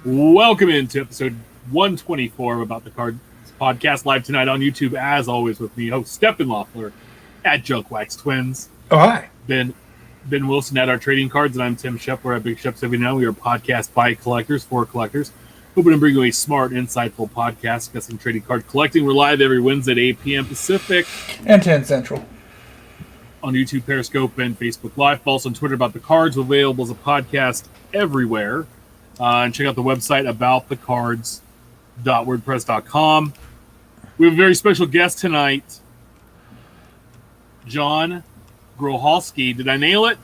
Welcome into episode 124 of About the Cards podcast, live tonight on YouTube, as always, with me, host Stephen Loeffler at Junkwax Twins. Oh, hi. Ben Wilson at our trading cards, and I'm Tim Shepler at Big Sheps Every Now. We are a podcast by collectors for collectors. Hoping to bring you a smart, insightful podcast discussing trading card collecting. We're live every Wednesday at 8 p.m. Pacific. And 10 Central. On YouTube, Periscope, and Facebook Live. Follow us on Twitter About the Cards. Available as a podcast everywhere. And check out the website aboutthecards.wordpress.com. We have a very special guest tonight, John Grochalski. Did I nail it?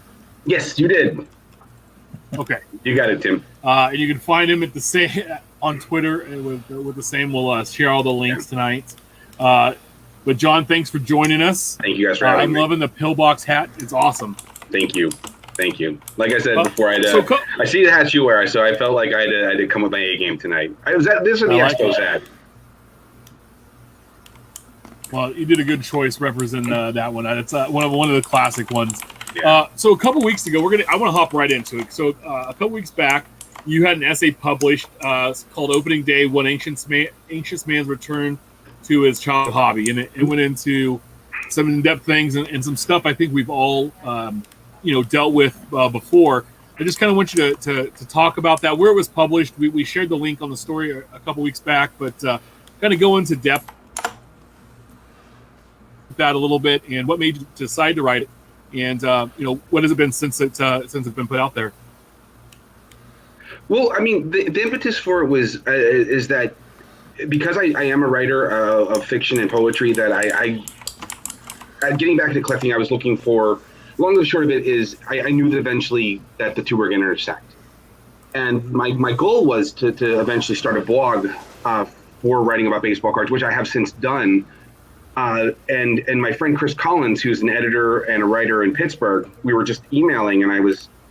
Yes, you did. Okay. You got it, Tim. And you can find him at the same on Twitter with the same. We'll share all the links tonight. But John, thanks for joining us. Thank you guys for having me. I'm loving the pillbox hat. It's awesome. Thank you. Like I said before, I see the hats you wear, so I felt like I had to come with my A game tonight. This is the Expos hat. Well, you did a good choice representing that one. It's one of the classic ones. Yeah. So a couple weeks ago, I want to hop right into it. So a couple weeks back, you had an essay published called "Opening Day: One Anxious Man's Return to His Childhood Hobby," and it went into some in-depth things and some stuff I think we've all dealt with before. I just kind of want you to talk about that, where it was published. We shared the link on the story a couple weeks back, but kind of go into depth with that a little bit, and what made you decide to write it, and what has it been since it's been put out there? Well, I mean, the impetus for it was is that because I am a writer of fiction and poetry, that I getting back into collecting, I was looking for. Long and short of it is, I knew that eventually that the two were going to intersect, and my goal was to eventually start a blog for writing about baseball cards, which I have since done. And my friend Chris Collins, who's an editor and a writer in Pittsburgh, we were just emailing, and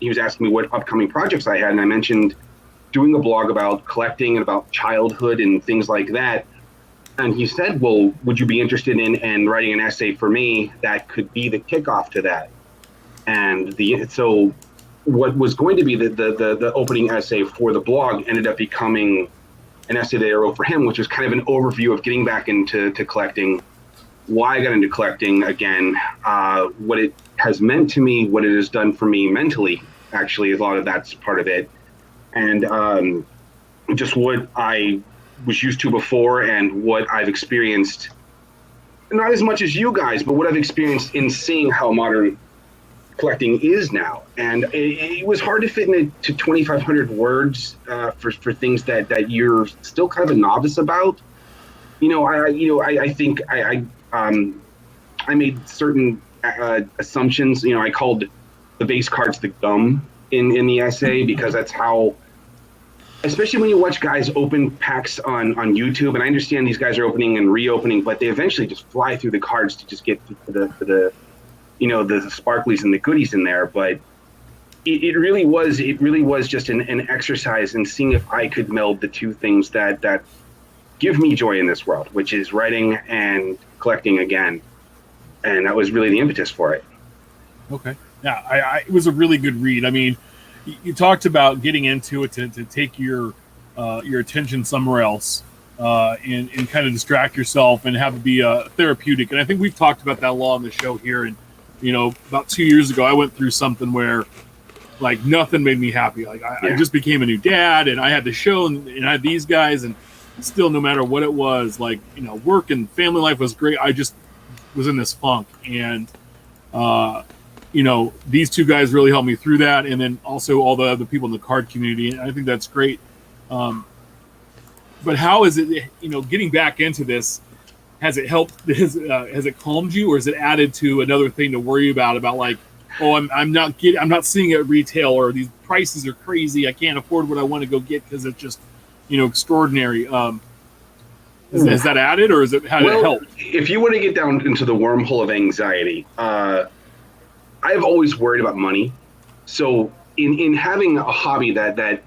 he was asking me what upcoming projects I had, and I mentioned doing a blog about collecting and about childhood and things like that. And he said, "Well, would you be interested in writing an essay for me that could be the kickoff to that?" And so what was going to be the opening essay for the blog ended up becoming an essay that I wrote for him, which was kind of an overview of getting back into collecting, why I got into collecting again, what it has meant to me, what it has done for me mentally. Actually, a lot of that's part of it, and just what I was used to before and what I've experienced, not as much as you guys, but what I've experienced in seeing how modern collecting is now. And it was hard to fit into 2,500 words for things that you're still kind of a novice about. I think I made certain assumptions. I called the base cards the gum in the essay, because that's how, especially when you watch guys open packs on YouTube, and I understand these guys are opening and reopening, but they eventually just fly through the cards to just get to the sparklies and the goodies in there. But it really was just an exercise in seeing if I could meld the two things that give me joy in this world, which is writing and collecting again. And that was really the impetus for it. Okay. Yeah, it was a really good read. I mean, you talked about getting into it to take your attention somewhere else and kind of distract yourself and have it be therapeutic. And I think we've talked about that a lot on the show here. And about 2 years ago, I went through something where, like, nothing made me happy. Like, I just became a new dad, and I had the show, and I had these guys, and still, no matter what it was, like, work and family life was great. I just was in this funk, and these two guys really helped me through that, and then also all the other people in the card community, and I think that's great. But how is it, getting back into this? Has it helped? Has it calmed you, or has it added to another thing to worry about like, oh, I'm not seeing it at retail, or these prices are crazy, I can't afford what I want to go get because it's just extraordinary. Is that added, or has it helped? If you want to get down into the wormhole of anxiety, I've always worried about money. So in having a hobby that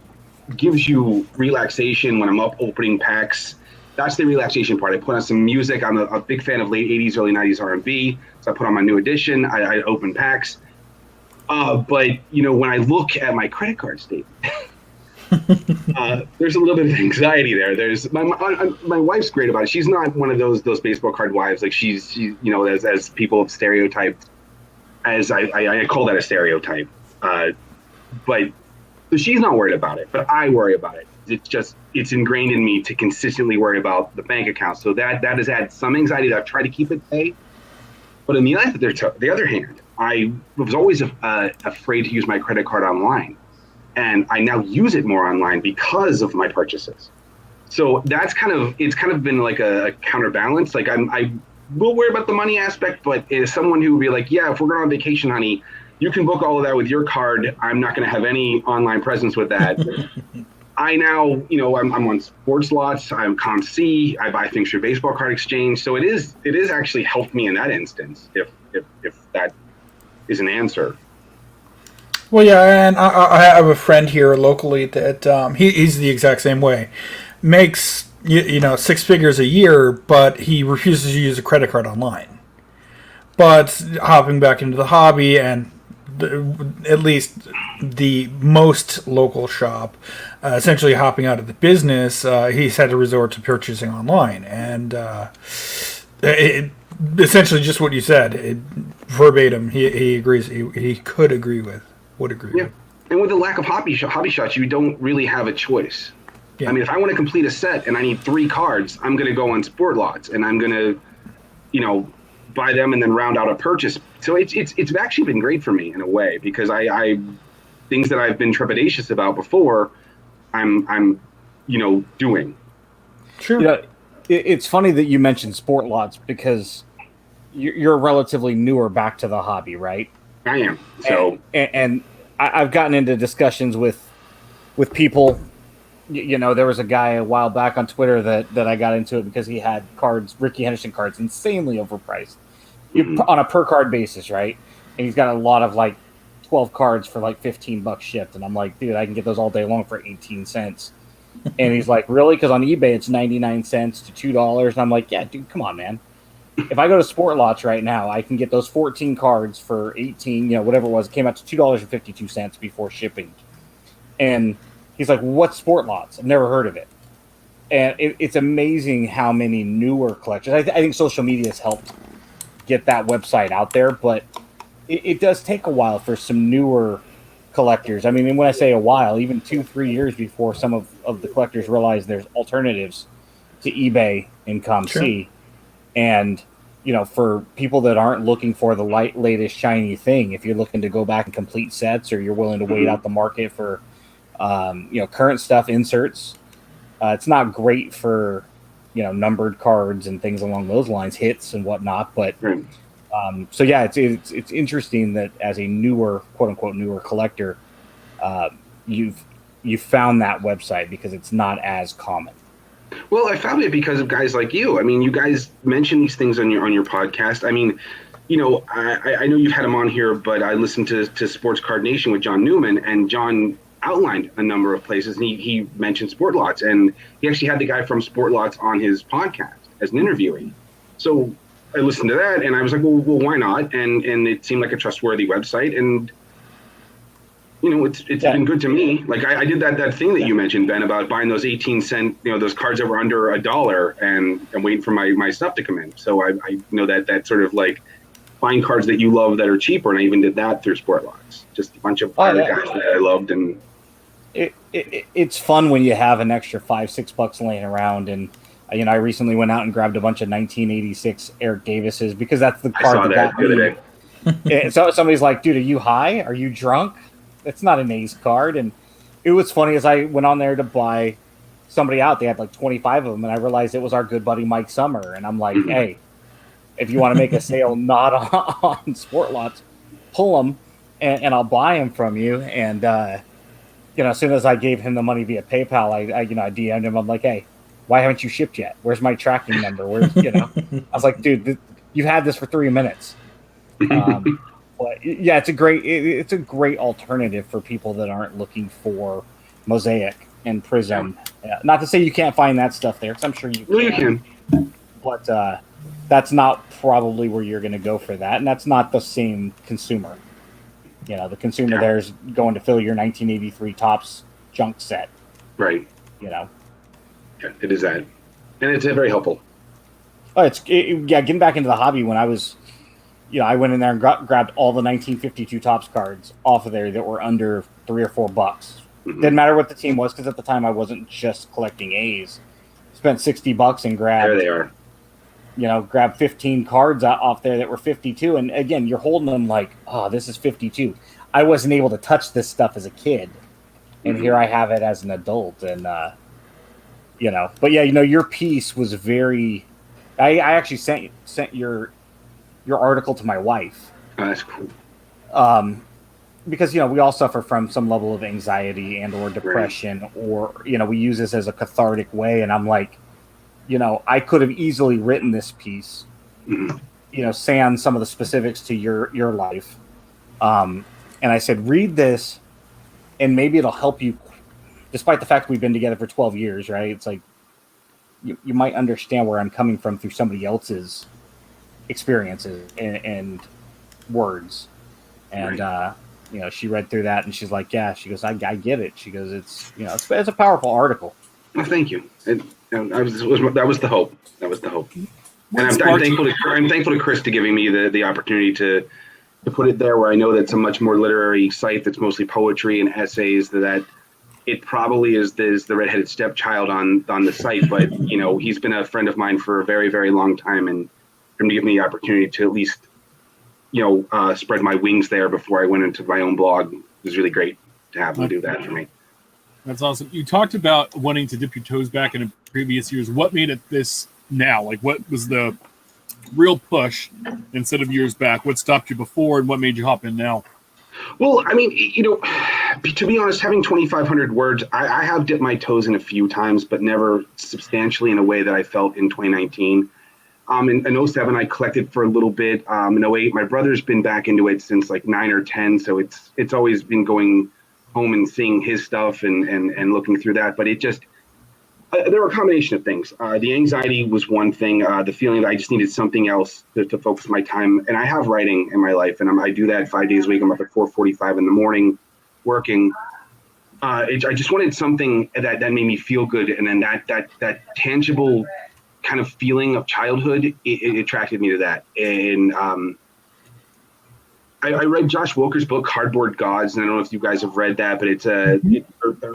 gives you relaxation when I'm up opening packs, that's the relaxation part. I put on some music. I'm a big fan of late 80s, early 90s R&B. So I put on my new edition. I open packs. But, when I look at my credit card statement, There's a little bit of anxiety there. There's my wife's great about it. She's not one of those baseball card wives. Like she as people have stereotyped, as I call that a stereotype. But so she's not worried about it, but I worry about it. It's ingrained in me to consistently worry about the bank account. So that has had some anxiety that I've tried to keep at bay. But on the other hand, I was always afraid to use my credit card online. And I now use it more online because of my purchases. So it's kind of been like a counterbalance. Like I will worry about the money aspect, but as someone who would be like, yeah, if we're going on vacation, honey, you can book all of that with your card. I'm not going to have any online presence with that. I now, I'm on sports lots. I'm ComC. I buy things through Baseball Card Exchange. So it is actually helped me in that instance. If that is an answer. Well, yeah, and I have a friend here locally that he's the exact same way. Makes six figures a year, but he refuses to use a credit card online. But hopping back into the hobby and at least the most local shop, essentially hopping out of the business, he's had to resort to purchasing online. And essentially just what you said, verbatim, he agrees, he could agree with. Would agree. Yeah, and with the lack of hobby shots, you don't really have a choice. Yeah. I mean, if I want to complete a set and I need 3 cards, I'm going to go on Sport Lots and I'm going to, buy them and then round out a purchase. So it's actually been great for me in a way because I things that I've been trepidatious about before, I'm doing. Sure. It's funny that you mentioned Sport Lots because you're relatively newer back to the hobby, right? I am. So and I've gotten into discussions with people. There was a guy a while back on Twitter that I got into it because he had Ricky Henderson cards, insanely overpriced on a per card basis, right? And he's got a lot of like 12 cards for like $15 shipped, and I'm like, dude, I can get those all day long for 18 cents. And he's like, really? Because on eBay it's 99 cents to $2, and I'm like, yeah, dude, come on, man. If I go to Sport Lots right now, I can get those 14 cards for 18, whatever it was. It came out to $2.52 before shipping. And he's like, what's Sport Lots? I've never heard of it. And it's amazing how many newer collectors. I think social media has helped get that website out there, but it does take a while for some newer collectors. I mean, when I say a while, even 2-3 years before some of the collectors realize there's alternatives to eBay and ComC. Sure. And, for people that aren't looking for the latest shiny thing, if you're looking to go back and complete sets or you're willing to wait out the market for, current stuff, inserts, it's not great for, numbered cards and things along those lines, hits and whatnot. But so, yeah, it's interesting that as a newer, quote unquote, newer collector, you've found that website because it's not as common. Well, I found it because of guys like you. I mean, you guys mention these things on your podcast. I mean, I know you've had him on here, but I listened to Sports Card Nation with John Newman, and John outlined a number of places, and he mentioned Sport Lots, and he actually had the guy from Sport Lots on his podcast as an interviewee. So I listened to that, and I was like, well, why not? And it seemed like a trustworthy website, and it's been good to me. Like I did that thing that you mentioned, Ben, about buying those 18-cent, those cards that were under $1 and waiting for my stuff to come in. So I know that sort of like find cards that you love that are cheaper, and I even did that through Sport Lots. Just a bunch of other guys that I loved, and it's fun when you have an extra $5-6 laying around. And I recently went out and grabbed a bunch of 1986 Eric Davises because that's the card that got me. So somebody's like, dude, are you high? Are you drunk? It's not an ace card. And it was funny as I went on there to buy somebody out, they had like 25 of them, and I realized it was our good buddy Mike Summer. And I'm like, hey, if you want to make a sale not on Sport Lots, pull them and I'll buy them from you. And as soon as I gave him the money via PayPal, I DM'd him. I'm like, hey, why haven't you shipped yet? Where's my tracking number? I was like, dude, you've had this for 3 minutes. But yeah, it's a great alternative for people that aren't looking for Mosaic and Prizm. Not to say you can't find that stuff there, because I'm sure you can. You can. But that's not probably where you're going to go for that, and that's not the same consumer. The consumer there's going to fill your 1983 Topps junk set Right. You know. Yeah, it is that, and it's very helpful. Oh, getting back into the hobby when I was, I went in there and grabbed all the 1952 Topps cards off of there that were under $3 or $4. Mm-hmm. Didn't matter what the team was because at the time I wasn't just collecting A's. Spent $60 and grabbed. There they are. Grab 15 cards off there that were 52. And again, you're holding them like, oh, this is 52. I wasn't able to touch this stuff as a kid. And here I have it as an adult. And, but yeah, your piece was very, I actually sent your article to my wife. Oh, that's cool. Because, we all suffer from some level of anxiety and or depression, right. Or, we use this as a cathartic way. And I'm like, I could have easily written this piece, saying some of the specifics to your life. And I said, read this and maybe it'll help you, despite the fact we've been together for 12 years, right? It's like, you might understand where I'm coming from through somebody else's experiences and words. And, right. She read through that and she's like, yeah, she goes, I get it. She goes, it's a powerful article. Well, thank you. That was the hope. That was the hope. And I'm thankful to Chris to giving me the opportunity to put it there where I know that's a much more literary site that's mostly poetry and essays, that it probably is the redheaded stepchild on the site. But, he's been a friend of mine for a very, very long time. And for him to give me the opportunity to at least, spread my wings there before I went into my own blog was really great to have him do that for me. That's awesome. You talked about wanting to dip your toes back in previous years. What made it this now? Like, what was the real push instead of years back? What stopped you before, and what made you hop in now? Well, I mean, to be honest, having 2,500 words, I have dipped my toes in a few times, but never substantially in a way that I felt in 2019. In 07, I collected for a little bit. In 08, my brother's been back into it since like 9 or 10, so it's always been going home and seeing his stuff and looking through that. But it just, there were a combination of things. The anxiety was one thing, the feeling that I just needed something else to focus my time. And I have writing in my life, and I do that 5 days a week. I'm up at 4:45 in the morning working. I just wanted something that made me feel good. And then that tangible kind of feeling of childhood, it attracted me to that. And I read Josh Wilker's book, Cardboard Gods, and I don't know if you guys have read that, but it's a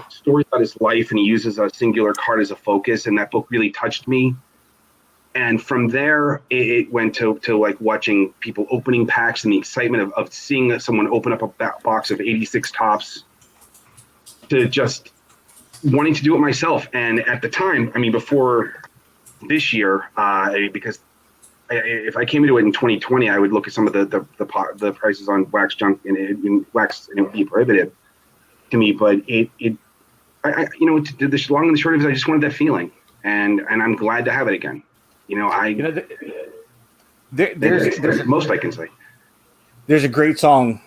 story about his life, and he uses a singular card as a focus, and that book really touched me. And from there, it went to like watching people opening packs and the excitement of seeing someone open up a box of 86 Topps, to just wanting to do it myself. And at the time, I mean, before this year, because if I came into it in 2020, I would look at some of the prices on wax junk and wax, and it would be prohibitive to me. But the long and the short of it, I just wanted that feeling, and I'm glad to have it again. There's most I can say. There's a great song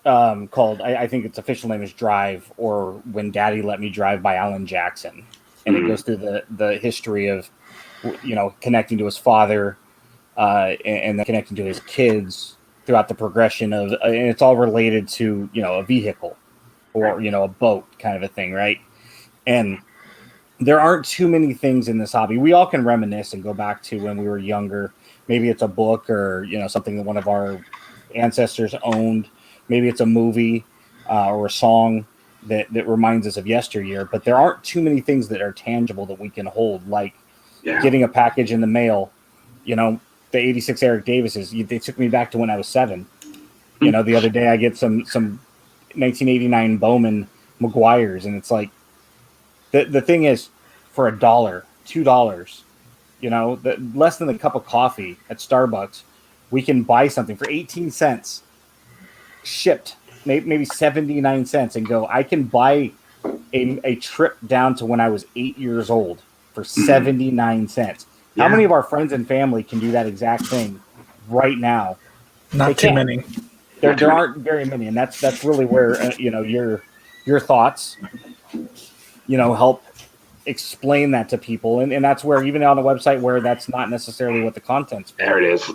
called, I think its official name is "Drive" or "When Daddy Let Me Drive" by Alan Jackson, and it goes through the history of connecting to his father. And then connecting to his kids throughout the progression of, and it's all related to, a vehicle or, a boat kind of a thing. Right. And there aren't too many things in this hobby. We all can reminisce and go back to when we were younger. Maybe it's a book or, something that one of our ancestors owned. Maybe it's a movie or a song that reminds us of yesteryear, but there aren't too many things that are tangible that we can hold, like getting a package in the mail, the 86 Eric Davises. They took me back to when I was 7. The other day I get some 1989 Bowman McGuire's, and it's like the thing is, for $1, $2, less than a cup of coffee at Starbucks, we can buy something for 18 cents shipped, maybe 79 cents, and go, I can buy a trip down to when I was 8 years old for 79 cents. How many of our friends and family can do that exact thing right now? Not too many. There aren't very many, and that's really where your thoughts, help explain that to people, and that's where, even on a website where that's not necessarily what the content's for. There it is.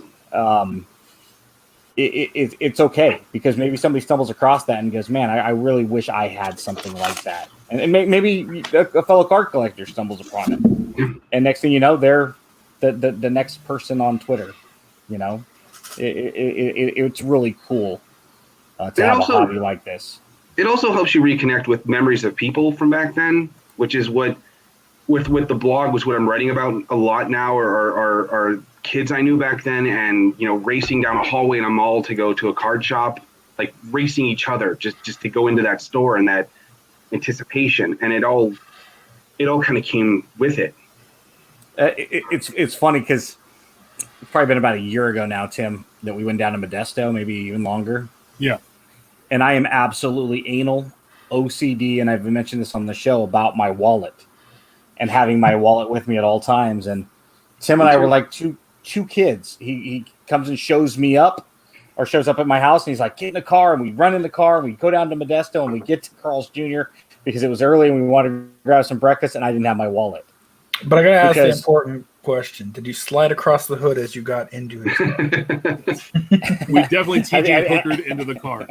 it's okay, because maybe somebody stumbles across that and goes, man, I really wish I had something like that. And maybe a fellow card collector stumbles upon it. And next thing you know, they're the next person on Twitter. You know, it's really cool to have a hobby like this. It also helps you reconnect with memories of people from back then, which is what with the blog was what I'm writing about a lot now, are kids I knew back then, and racing down a hallway in a mall to go to a card shop, like racing each other just to go into that store, and that anticipation, and it all kind of came with it. It's funny because it's probably been about a year ago now, Tim, that we went down to Modesto, maybe even longer. Yeah. And I am absolutely anal OCD, and I've mentioned this on the show about my wallet and having my wallet with me at all times. And Tim and I were like two kids. He comes and shows up at my house, and he's like, get in the car, and we run in the car, and we go down to Modesto, and we get to Carl's Jr. because it was early and we wanted to grab some breakfast, and I didn't have my wallet. But I gotta ask the important question: did you slide across the hood as you got into it? We definitely TJ hookered into the car.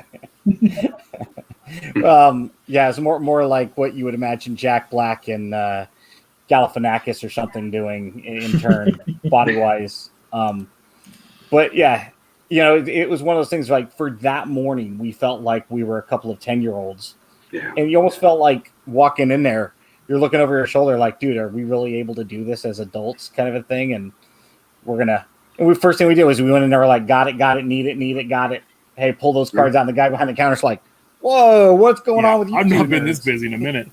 Yeah, it's more like what you would imagine Jack Black and Galifianakis or something doing in turn, body wise. But yeah, it was one of those things, like, for that morning, we felt like we were a couple of 10-year-olds. Yeah. And you almost felt like walking in there, you're looking over your shoulder like, dude, are we really able to do this as adults, kind of a thing? And first thing we did was we went in there, like, got it, need it, got it. Hey, pull those cards out. And the guy behind the counter's like, whoa, what's going on with you? I've never been this busy in a minute.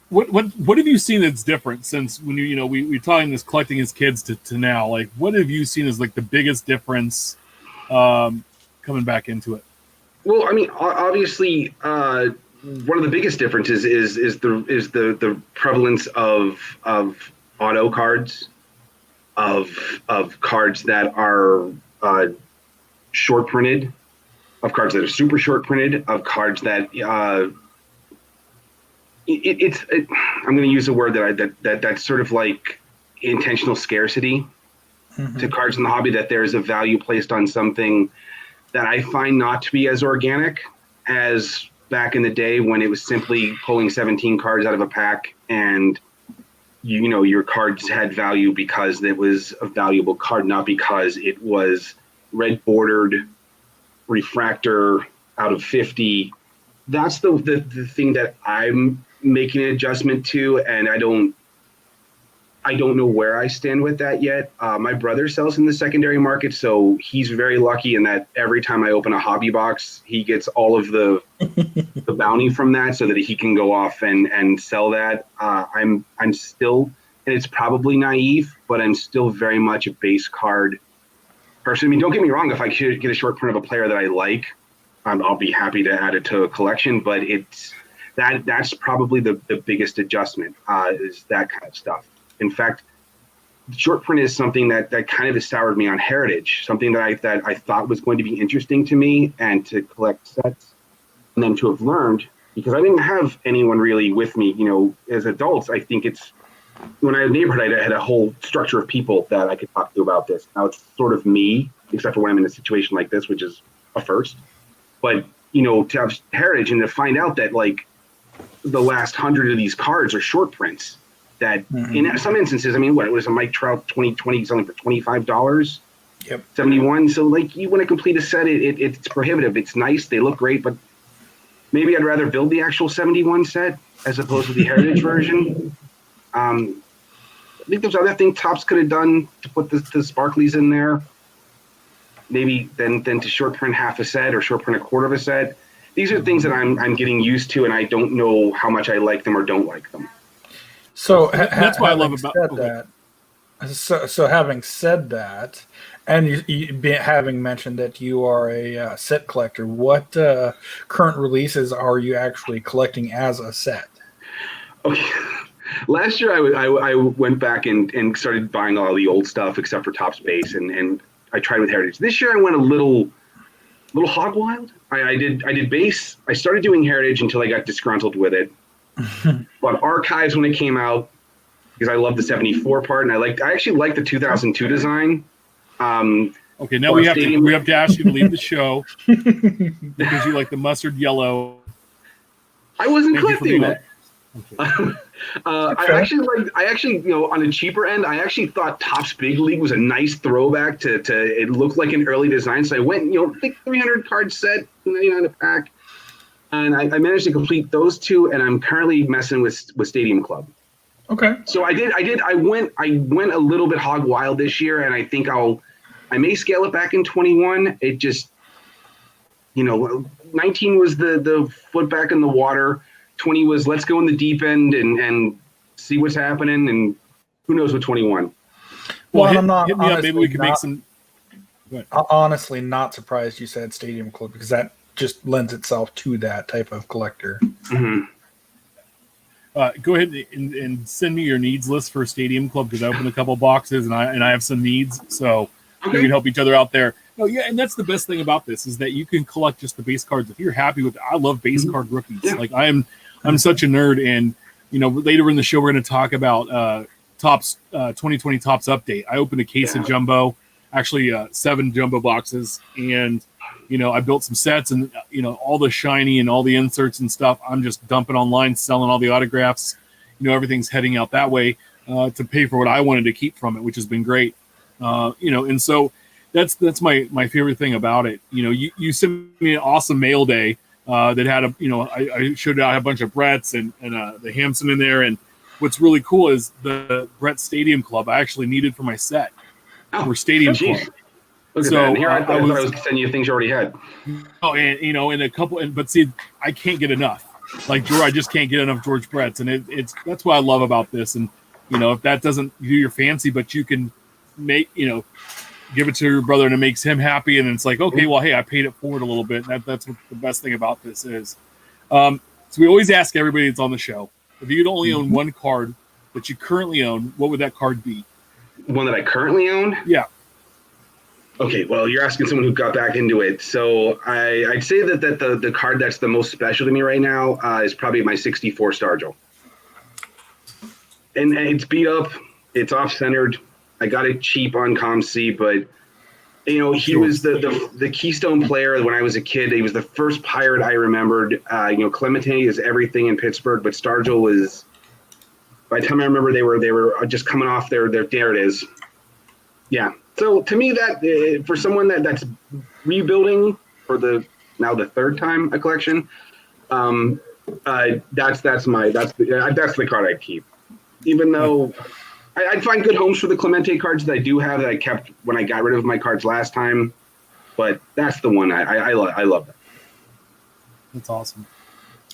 What have you seen that's different since when we're talking this collecting as kids to now? Like, what have you seen as like the biggest difference coming back into it? Well, I mean, obviously, one of the biggest differences is the prevalence of auto cards, of cards that are short printed, of cards that are super short printed, of cards that I'm going to use a word that's sort of like intentional scarcity to cards in the hobby, that there is a value placed on something that I find not to be as organic as back in the day, when it was simply pulling 17 cards out of a pack, and your cards had value because it was a valuable card, not because it was red bordered refractor out of 50. That's the thing that I'm making an adjustment to, and I don't know where I stand with that yet. My brother sells in the secondary market, so he's very lucky in that every time I open a hobby box, he gets all of the bounty from that, so that he can go off and sell that. I'm still, and it's probably naive, but I'm still very much a base card person. I mean, don't get me wrong, if I could get a short print of a player that I like, I'll be happy to add it to a collection, but that's probably the biggest adjustment, is that kind of stuff. In fact, short print is something that kind of has soured me on Heritage, something that I thought was going to be interesting to me and to collect sets, and then to have learned, because I didn't have anyone really with me, as adults. I think it's, when I had a neighborhood, I had a whole structure of people that I could talk to about this. Now it's sort of me, except for when I'm in a situation like this, which is a first. But, to have Heritage and to find out that, like, the last 100 of these cards are short prints, that in some instances, I mean, what, it was a Mike Trout 2020 selling for $25? Yep. 71. So, like, you want to complete a set, it's prohibitive. It's nice, they look great, but maybe I'd rather build the actual 71 set as opposed to the Heritage version. I think there's other things Topps could have done to put the sparklies in there. Maybe then to short print half a set or short print a quarter of a set. These are things that I'm getting used to, and I don't know how much I like them or don't like them. So that's what I love about that. So having said that, and having mentioned that you are a set collector, what current releases are you actually collecting as a set? Okay. Last year, I went back and started buying all the old stuff except for Topps Base, and I tried with Heritage. This year, I went a little hog wild. I did Base. I started doing Heritage until I got disgruntled with it. But Archives when it came out, because I love the 74 part, and I actually like the 2002 design. Okay, now Or we have to ask you to leave the show because you like the mustard yellow. I wasn't Thank you for collecting being that. I actually, on a cheaper end, I actually thought Topps Big League was a nice throwback to it looked like an early design. So I went, like 300 card set, in a pack, and I managed to complete those two. And I'm currently messing with Stadium Club. Okay. So I went a little bit hog wild this year, and I think I may scale it back in 21. It just, 19 was the foot back in the water. 20 was let's go in the deep end and see what's happening, and who knows with 21. Well, hit me up. Maybe we can make some. I'm honestly not surprised you said Stadium Club because that just lends itself to that type of collector. Mm-hmm. Go ahead and send me your needs list for Stadium Club because I opened a couple boxes and I have some needs, so we can help each other out there. Oh yeah, and that's the best thing about this is that you can collect just the base cards if you're happy with it. I love base card rookies. Yeah. Like I'm such a nerd, and later in the show we're going to talk about Topps 2020 Topps update. I opened a case of jumbo, actually 7 jumbo boxes, and I built some sets, and all the shiny and all the inserts and stuff. I'm just dumping online, selling all the autographs. Everything's heading out that way to pay for what I wanted to keep from it, which has been great. And so that's my favorite thing about it. You sent me an awesome mail day. That had I showed out a bunch of Brett's and the Hampson in there. And what's really cool is the Brett Stadium Club I actually needed for my set. For Stadium Club. Look at that. And here I thought I was sending you things you already had. Oh, and and a couple, but see, I can't get enough. Like George, I just can't get enough George Brett's, and that's what I love about this. And if that doesn't do your fancy, but you can make give it to your brother and it makes him happy, and it's like, okay, well, hey, I paid it forward a little bit. That's what the best thing about this is. So we always ask everybody that's on the show, if you could only own one card that you currently own, what would that card be? One that I currently own? Yeah. Okay, well, you're asking someone who got back into it. So I'd say that the card that's the most special to me right now is probably my 64 Stargell. And it's beat up. It's off-centered. I got it cheap on ComC, but he was the keystone player when I was a kid. He was the first Pirate I remembered. Clemente is everything in Pittsburgh, but Stargell was. By the time I remember, they were just coming off there it is. Yeah. So to me, that for someone that's rebuilding for the third time a collection, that's the card I'd keep. Even though I'd find good homes for the Clemente cards that I do have that I kept when I got rid of my cards last time, but that's the one I love that. That's awesome.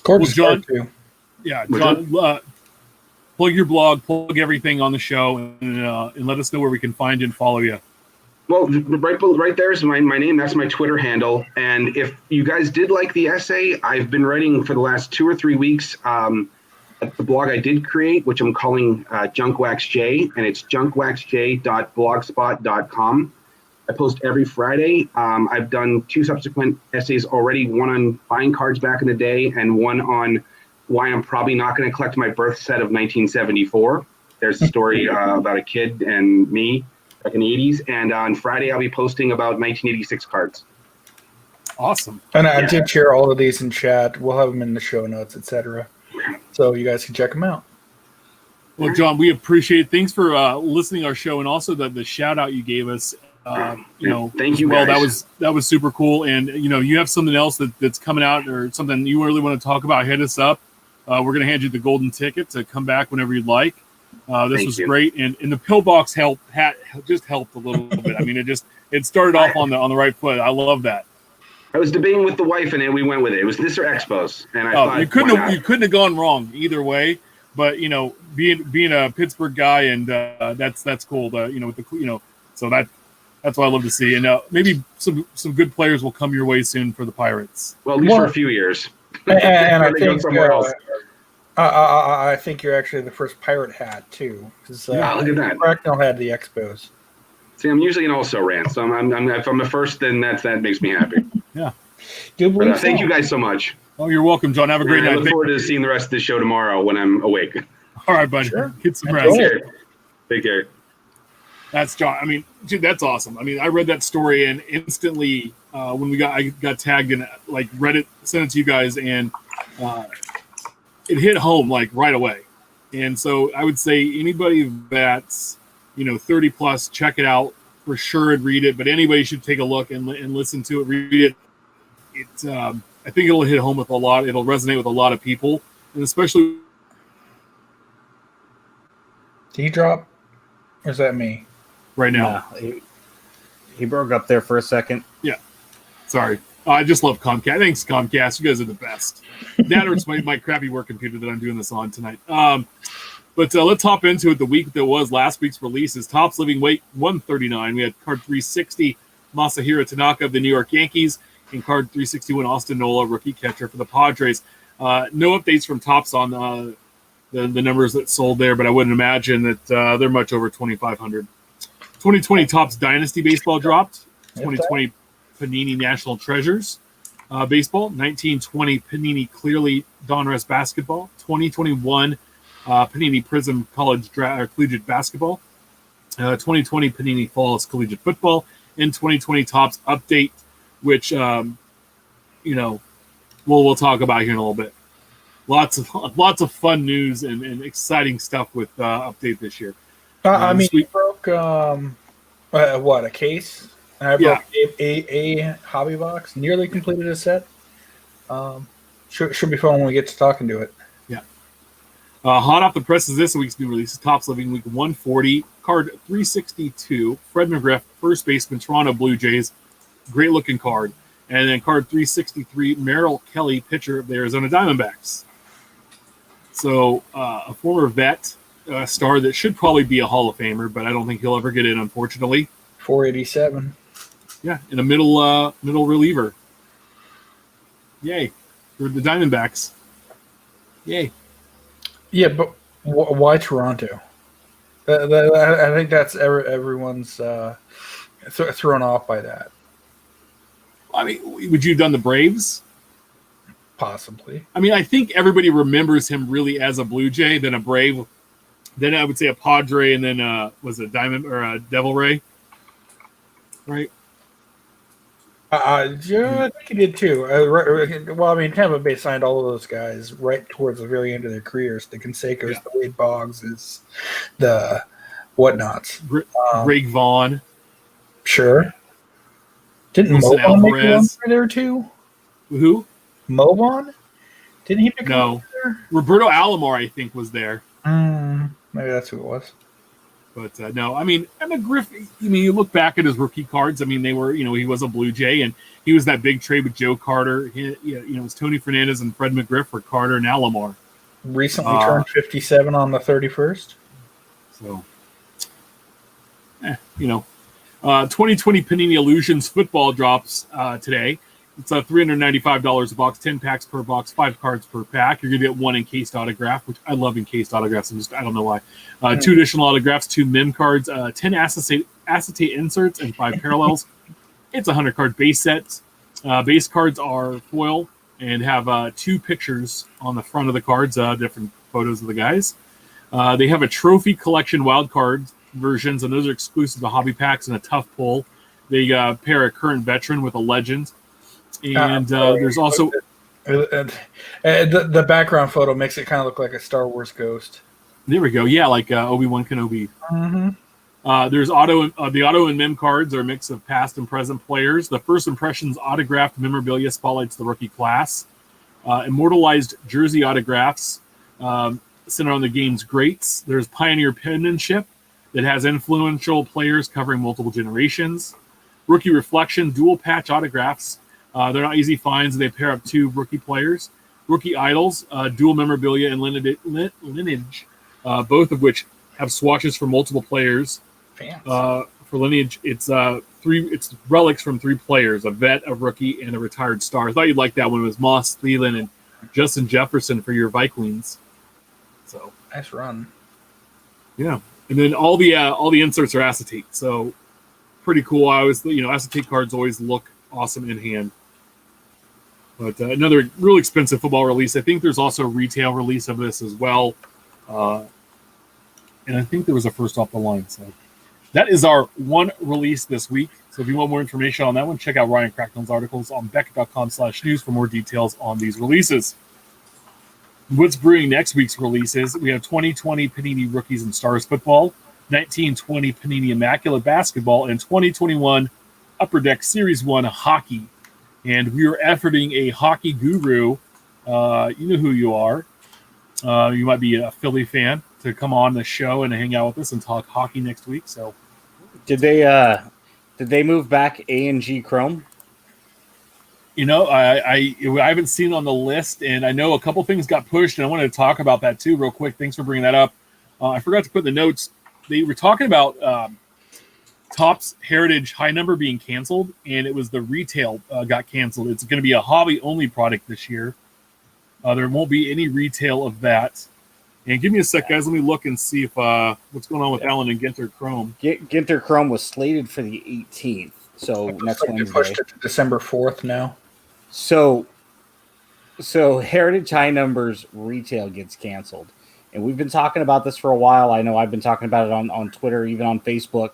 Gorgeous card too. Yeah, John, plug your blog, plug everything on the show, and let us know where we can find you and follow you. Well, right there is my name. That's my Twitter handle. And if you guys did like the essay, I've been writing for the last 2 or 3 weeks at the blog I did create, which I'm calling JunkWaxJ, and it's junkwaxj.blogspot.com. I post every Friday. I've done 2 subsequent essays already, one on buying cards back in the day and one on why I'm probably not going to collect my birth set of 1974. There's a story about a kid and me back in the 80s. And on Friday, I'll be posting about 1986 cards. Awesome. And I did share all of these in chat. We'll have them in the show notes, etc. So you guys can check them out. Well, John, we appreciate it. Thanks for listening to our show, and also the shout out you gave us. Thank you. Well, guys. that was super cool. And you have something else that's coming out or something you really want to talk about, hit us up. We're going to hand you the golden ticket to come back whenever you'd like. This was great, and the pillbox hat just helped a little bit. I mean, it started off on the right foot. I love that. I was debating with the wife, and then we went with it. It was this or Expos, and I thought you couldn't have gone wrong either way. But being a Pittsburgh guy, and that's cool. So that's what I love to see. And maybe some good players will come your way soon for the Pirates. Well, at least for a few years. And I think somewhere else. I think you're actually the first Pirate hat too. Look at that. Bracknell had the Expos. See, I'm usually an also rant, so if I'm the first, then that makes me happy. Yeah. Good. Thank you guys so much. Oh, you're welcome, John. Have a great night. I look forward to seeing the rest of the show tomorrow when I'm awake. All right, buddy. Sure. Get some rest. Take care. That's John. I mean, dude, that's awesome. I mean, I read that story and instantly when I got tagged in, like Reddit sent it to you guys, and it hit home like right away. And so I would say anybody that's 30 plus, check it out for sure and read it. But anybody should take a look and listen to it, read it. It's I think it'll hit home with a lot. It'll resonate with a lot of people, and especially. Did he drop? Or is that me? Right now. Nah, he broke up there for a second. Yeah. Sorry. I just love Comcast. Thanks, Comcast. You guys are the best. That or it's my crappy work computer that I'm doing this on tonight. But let's hop into it. The week that was last week's releases. Topps Living Weight 139. We had card 360, Masahiro Tanaka of the New York Yankees, and card 361, Austin Nola, rookie catcher for the Padres. No updates from Topps on the numbers that sold there, but I wouldn't imagine that they're much over 2,500. 2020 Topps Dynasty Baseball dropped. 2020 Panini National Treasures Baseball. 1920 Panini Clearly Donruss Basketball. 2021 Panini Prizm Collegiate Basketball. 2020 Panini Falls Collegiate Football. And 2020 Topps Update, which, we'll talk about here in a little bit. Lots of fun news and exciting stuff with Update this year. We broke a case, and I broke a hobby box. Nearly completed a set. Should be fun when we get to talking to it. Yeah. Hot off the presses this week's new releases: Topps Living Week 140, card 362, Fred McGriff, first baseman, Toronto Blue Jays, great looking card, and then card 363, Merrill Kelly, pitcher of the Arizona Diamondbacks. So a former vet. Star that should probably be a Hall of Famer, but I don't think he'll ever get in, unfortunately. 487. Yeah, in a middle reliever. Yay. For the Diamondbacks. Yay. Yeah, but why Toronto? I think that's everyone's thrown off by that. I mean, would you have done the Braves? Possibly. I mean, I think everybody remembers him really as a Blue Jay, then a Brave. Then I would say a Padre, and then was a Diamond or a Devil Ray, right? I think he did too. Tampa Bay signed all of those guys right towards the very end of their careers. The Cansecos, the Wade Boggs, the whatnots. Greg Vaughn. Sure. Didn't Mo make one for there too? Who? Mo Vaughn? Didn't he pick one there? Roberto Alomar, I think, was there. Maybe that's who it was. But no, I mean, McGriff, you look back at his rookie cards. I mean, they were, he was a Blue Jay, and he was that big trade with Joe Carter. It was Tony Fernandez and Fred McGriff for Carter and Alomar. Recently turned 57 on the 31st. So, 2020 Panini Illusions football drops today. It's $395 a box, 10 packs per box, 5 cards per pack. You're going to get one encased autograph, which I love encased autographs. I don't know why. 2 additional autographs, 2 mem cards, 10 acetate inserts, and 5 parallels. It's a 100-card base set. Base cards are foil and have 2 pictures on the front of the cards, different photos of the guys. They have a trophy collection wild card versions, and those are exclusive to hobby packs and a tough pull. They pair a current veteran with a legend. And there's also the background photo makes it kind of look like a Star Wars ghost. There we go. Yeah, like Obi-Wan Kenobi. Mm-hmm. There's the auto and mem cards are a mix of past and present players. The first impressions autographed memorabilia spotlights the rookie class. Immortalized jersey autographs centered on the game's greats. There's pioneer penmanship that has influential players covering multiple generations. Rookie reflection dual patch autographs. They're not easy finds. They pair up 2 rookie players. Rookie idols, dual memorabilia and lineage, both of which have swatches for multiple players. For lineage, it's 3. It's relics from 3 players: a vet, a rookie, and a retired star. I thought you'd like that one. It was Moss Thielen and Justin Jefferson for your Vikings. So nice run. Yeah, and then all the inserts are acetate. So pretty cool. I always acetate cards always look awesome in hand. But another really expensive football release. I think there's also a retail release of this as well. And I think there was a first off the line. So That is our one release this week. So if you want more information on that one, check out Ryan Cracknell's articles on Beckett.com/news for more details on these releases. What's brewing next week's releases? We have 2020 Panini Rookies and Stars Football, 1920 Panini Immaculate Basketball, and 2021 Upper Deck Series 1 Hockey. And we are efforting a hockey guru. You know who you are. You might be a Philly fan, to come on the show and hang out with us and talk hockey next week. So, did they move back A&G Chrome? You know, I haven't seen it on the list, and I know a couple things got pushed, and I wanted to talk about that too real quick. Thanks for bringing that up. I forgot to put in the notes. They were talking about Topps Heritage High Number being canceled, and it was the retail got canceled. It's going to be a hobby-only product this year. There won't be any retail of that. And give me a sec, guys. Let me look and see if what's going on with Allen and Ginter Chrome. Ginter Chrome was slated for the 18th, so next Wednesday. They pushed it to December 4th now. So Heritage High Numbers retail gets canceled. And we've been talking about this for a while. I know I've been talking about it on Twitter, even on Facebook.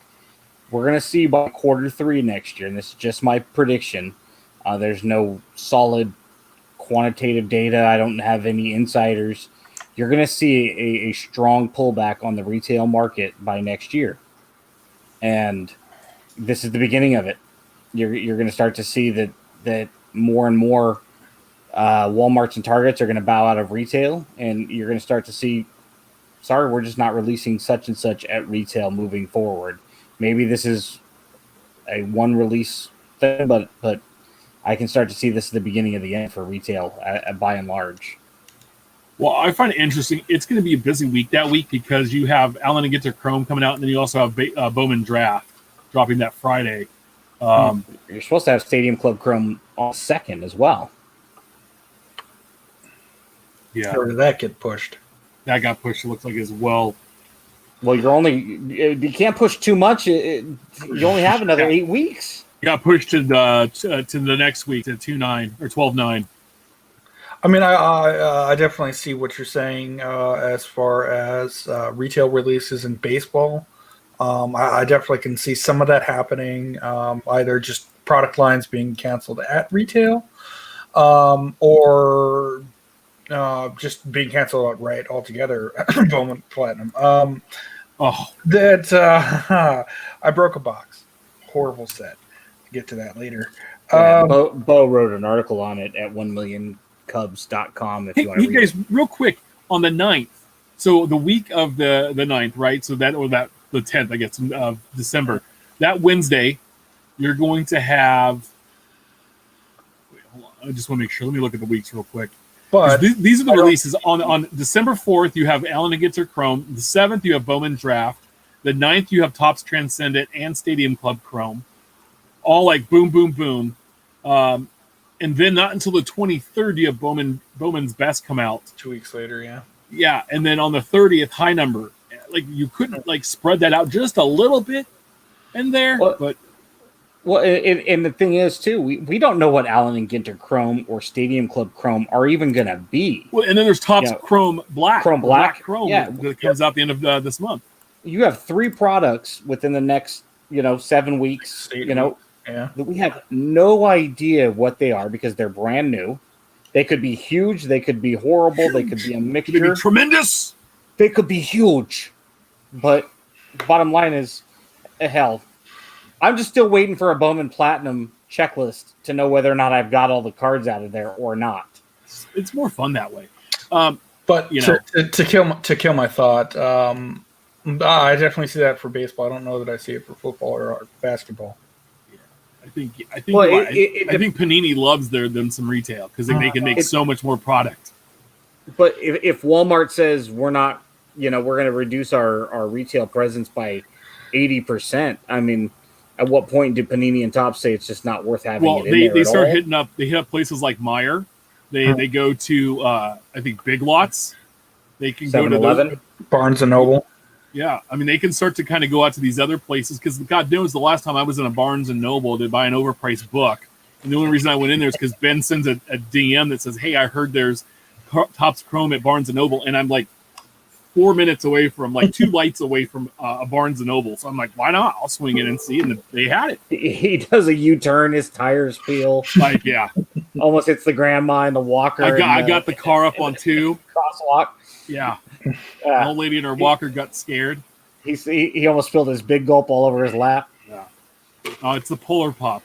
We're going to see by Q3 next year, and this is just my prediction. There's no solid quantitative data. I don't have any insiders. You're going to see a strong pullback on the retail market by next year. And this is the beginning of it. You're going to start to see that more and more Walmarts and Targets are going to bow out of retail, and you're going to start to see, sorry, we're just not releasing such and such at retail moving forward. Maybe this is a one release thing, but I can start to see this is the beginning of the end for retail by and large. Well, I find it interesting. It's going to be a busy week that week because you have Allen and Ginter Chrome coming out, and then you also have Bowman Draft dropping that Friday. You're supposed to have Stadium Club Chrome on 2nd as well. Yeah. Or did that get pushed? That got pushed, it looks like, as well. Well, you can't push too much. You only have another 8 weeks. Got pushed to the next week to 2/9 or 12/9. I mean, I definitely see what you're saying as far as retail releases in baseball. I definitely can see some of that happening, either just product lines being canceled at retail or just being canceled outright altogether. Bowman Platinum. I broke a box. Horrible set. Get to that later. Bo wrote an article on it at 1millioncubs.com if you want to read guys, real quick, on the 9th. So the week of the 9th, right? So the 10th, I guess, of December. That Wednesday, you're going to have. Wait, hold on. I just want to make sure. Let me look at the weeks real quick. But these are the releases. On December 4th, you have Allen and Ginter Chrome. The 7th, you have Bowman Draft. The 9th, you have Topps Transcendent and Stadium Club Chrome. All like boom, boom, boom. And then not until the 23rd, you have Bowman's Best come out. 2 weeks later, yeah. Yeah, and then on the 30th, High Number. Like, you couldn't, like, spread that out just a little bit in there. And the thing is, too, we don't know what Allen and Ginter Chrome or Stadium Club Chrome are even going to be. Well, and then there's Topps Chrome Black. Chrome Black. Chrome that comes out the end of this month. You have 3 products within the next, 7 weeks, Yeah. that we have no idea what they are because they're brand new. They could be huge. They could be horrible. They could be a mixture. They could be tremendous. They could be huge. But bottom line is, hell, I'm just still waiting for a Bowman Platinum checklist to know whether or not I've got all the cards out of there or not. It's more fun that way. But to kill my thought, I definitely see that for baseball. I don't know that I see it for football or basketball. I think Panini loves them some retail because they can make so much more product. But if Walmart says we're not, we're going to reduce our retail presence by 80%, I mean, at what point do Panini and Topps say it's just not worth having it in there they at start all? hitting up. They hit up places like Meijer. They go to I think Big Lots. They can go to those, Barnes and Noble. Yeah, I mean, they can start to kind of go out to these other places because God knows the last time I was in a Barnes and Noble to buy an overpriced book, and the only reason I went in there is because Ben sends a DM that says, "Hey, I heard there's Topps Chrome at Barnes and Noble," and I'm like, 4 minutes away from, like 2 lights away from a Barnes and Noble. So I'm like, why not? I'll swing in and see. And they had it. He does a U-turn, his tires feel. Like, yeah. Almost hits the grandma and the walker. I got the car up on 2. Crosswalk. Yeah. The old lady in her walker got scared. He almost spilled his big gulp all over his lap. Yeah. Oh, it's the Polar Pop.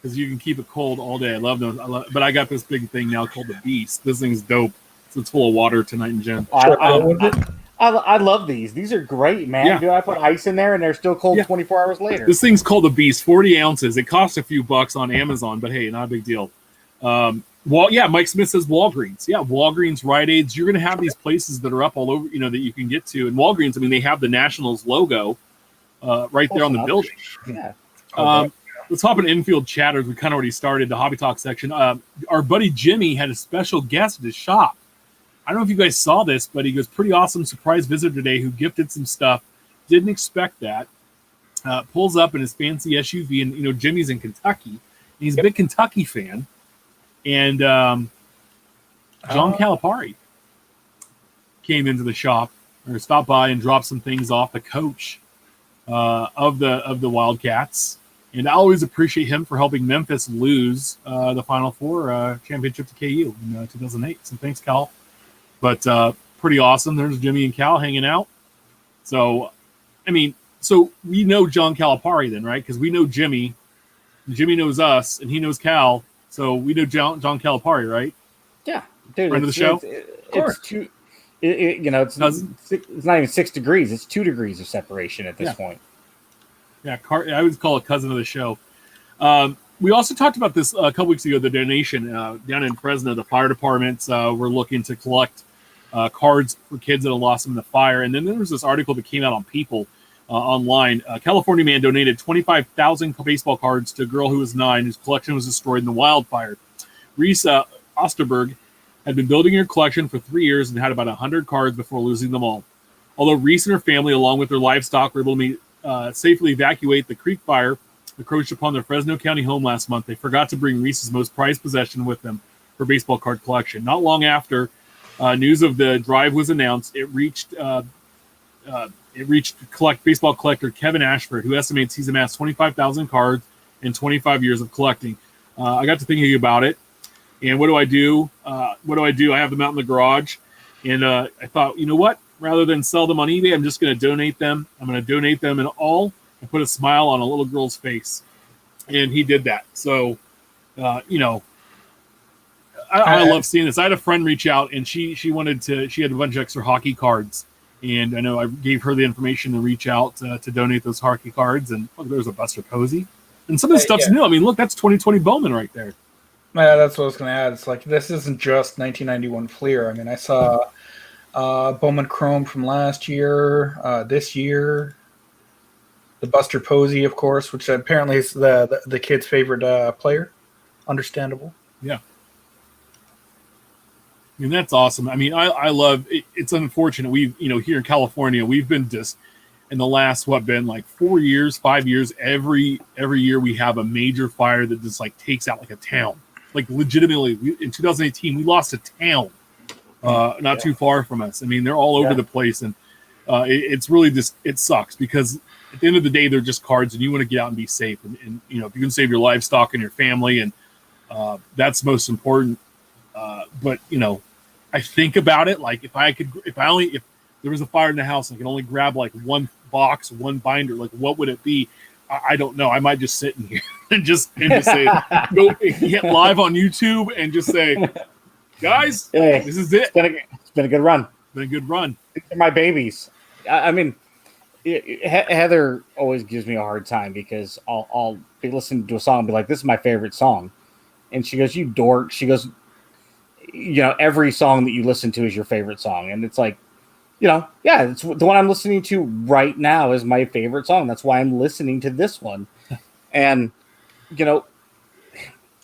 Because you can keep it cold all day. I love those. But I got this big thing now called the Beast. This thing's dope. So it's full of water tonight and gin. I love these. These are great, man. Yeah. Do I put ice in there and they're still cold 24 hours later? This thing's called the Beast, 40 ounces. It costs a few bucks on Amazon, but hey, not a big deal. Mike Smith says Walgreens. Yeah, Walgreens, Rite Aids. You're going to have these places that are up all over, that you can get to. And Walgreens, I mean, they have the Nationals logo right there on the building. Yeah. Let's hop in Infield chatters. We kind of already started the Hobby Talk section. Our buddy Jimmy had a special guest at his shop. I don't know if you guys saw this, but he goes, pretty awesome surprise visitor today who gifted some stuff. Didn't expect that. Pulls up in his fancy SUV, and, Jimmy's in Kentucky. And he's a big Kentucky fan. And John Calipari came into the shop, or stopped by and dropped some things off, the coach of the Wildcats. And I always appreciate him for helping Memphis lose the Final Four championship to KU in 2008. So thanks, Cal. But pretty awesome. There's Jimmy and Cal hanging out. So, so we know John Calipari then, right? Because we know Jimmy. Jimmy knows us, and he knows Cal. So we know John Calipari, right? Yeah, dude. Friend of the show. It's two. It's not even 6 degrees. It's 2 degrees of separation at this point. Yeah, I would call it cousin of the show. We also talked about this a couple weeks ago, the donation down in Fresno. The fire departments were looking to collect cards for kids that had lost them in the fire. And then there was this article that came out on People online. A California man donated 25,000 baseball cards to a girl who was 9 whose collection was destroyed in the wildfire. Reese Osterberg had been building her collection for 3 years and had about 100 cards before losing them all. Although Reese and her family, along with their livestock, were able to safely evacuate the creek fire that encroached upon their Fresno County home last month, they forgot to bring Reese's most prized possession with them for baseball card collection. Not long after news of the drive was announced, it reached baseball collector Kevin Ashford, who estimates he's amassed 25,000 cards in 25 years of collecting. I got to thinking about it, and what do I do? I have them out in the garage, and I thought, you know what? Rather than sell them on eBay, I'm just going to donate them. I'm going to donate them in all and put a smile on a little girl's face. And he did that. So, I love seeing this. I had a friend reach out, and she had a bunch of extra hockey cards. And I know I gave her the information to reach out to donate those hockey cards. And look, there's a Buster Posey. And some of the stuff's new. I mean, look, that's 2020 Bowman right there. Yeah, that's what I was going to add. It's like, this isn't just 1991 Fleer. I mean, I saw Bowman Chrome from last year, this year, the Buster Posey, of course, which apparently is the kid's favorite player. Understandable. Yeah. I mean, that's awesome. I mean, I love it. It's unfortunate. We've, here in California, we've been just in the last, 4 years, 5 years, every year we have a major fire that just takes out a town. Legitimately, in 2018, we lost a town not too far from us. I mean, they're all over the place, and it's really just, it sucks because at the end of the day, they're just cards, and you want to get out and be safe. And if you can save your livestock and your family, and that's most important. But I think about it, if there was a fire in the house and I could only grab one box, one binder, what would it be? I don't know. I might just sit in here and just say, go hit live on YouTube and just say, guys, hey, this is it. It's been a good run. Been a good run. These are my babies. I mean, Heather always gives me a hard time because I'll be listening to a song and be like, this is my favorite song. And she goes, you dork. She goes, every song that you listen to is your favorite song. And it's like, it's the one I'm listening to right now is my favorite song. That's why I'm listening to this one. And,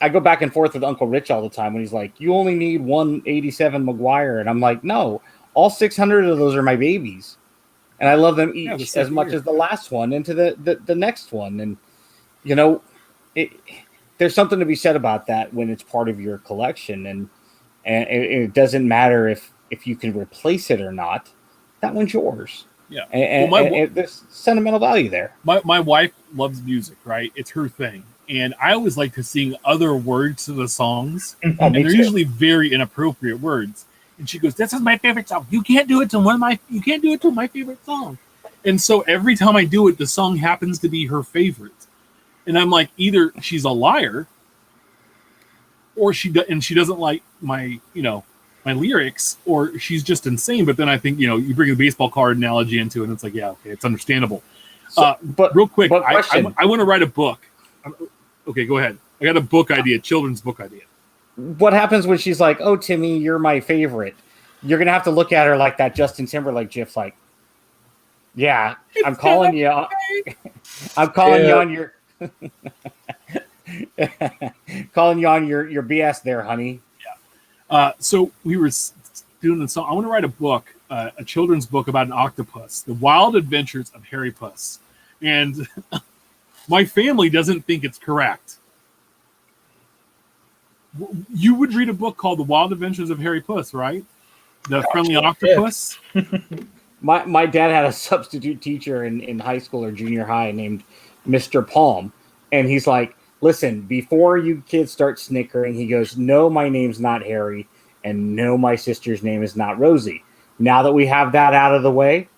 I go back and forth with Uncle Rich all the time when he's like, you only need 187 McGuire. And I'm like, no, all 600 of those are my babies. And I love them each as much as the last one into the next one. And, there's something to be said about that when it's part of your collection. And it doesn't matter if you can replace it or not. that one's yours. Yeah. And there's sentimental value there. My wife loves music, right? It's her thing. And I always like to sing other words to the songs. Oh, and me they're too. usually very inappropriate words. And she goes, "This is my favorite song. You can't do it to my favorite song." And so every time I do it, the song happens to be her favorite. And I'm like, either she's a liar, or she doesn't like my lyrics, or she's just insane. But then I think, you bring a baseball card analogy into it, and it's like, yeah, okay, it's understandable. But real quick, I want to write a book. Okay, go ahead. I got a book idea, children's book idea. What happens when she's like, "Oh, Timmy, you're my favorite"? You're gonna have to look at her like that Justin Timberlake gif, like, "Yeah, I'm calling you. I'm calling you on your calling you on your BS there, honey." Yeah. So we were doing this song. I want to write a book, a children's book about an octopus, the wild adventures of Harry Puss, and my family doesn't think it's correct. You would read a book called The Wild Adventures of Harry Puss, right? The Friendly Octopus. My dad had a substitute teacher in high school or junior high named Mr. Palm, and he's like, "Listen, before you kids start snickering," he goes, "No, my name's not Harry, and no, my sister's name is not Rosie. Now that we have that out of the way,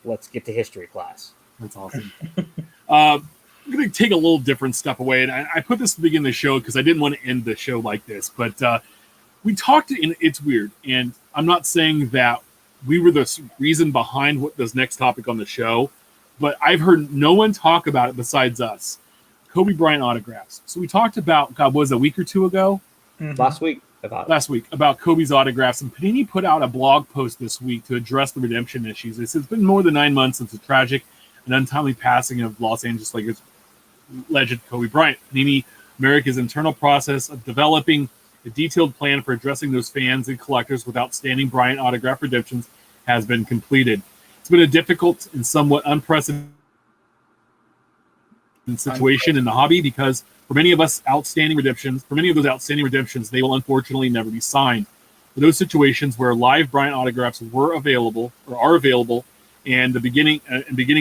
let's get to history class." That's awesome. I'm going to take a little different step away, and I put this at the beginning of the show because I didn't want to end the show like this, but we talked, and it's weird, and I'm not saying that we were the reason behind what this next topic on the show, but I've heard no one talk about it besides us. Kobe Bryant autographs. So we talked about, God, was it a week or two ago? Mm-hmm. Last week about Kobe's autographs, and Panini put out a blog post this week to address the redemption issues. It says it's been more than 9 months since the tragic and untimely passing of Los Angeles Lakers legend Kobe Bryant. Panini America's internal process of developing a detailed plan for addressing those fans and collectors with outstanding Bryant autograph redemptions has been completed. It's been a difficult and somewhat unprecedented situation in the hobby because for many of those outstanding redemptions, they will unfortunately never be signed. For those situations where live Bryant autographs were available or are available, and beginning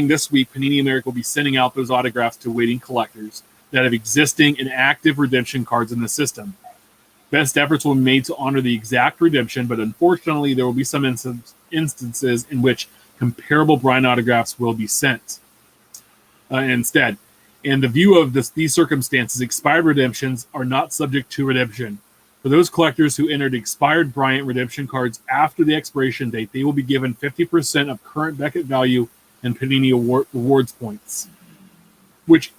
this week, Panini America will be sending out those autographs to waiting collectors that have existing and active redemption cards in the system. Best efforts will be made to honor the exact redemption, but unfortunately, there will be some instances in which comparable Bryant autographs will be sent instead. In the view of these circumstances, expired redemptions are not subject to redemption. For those collectors who entered expired Bryant redemption cards after the expiration date, they will be given 50% of current Beckett value and Panini rewards points. Which,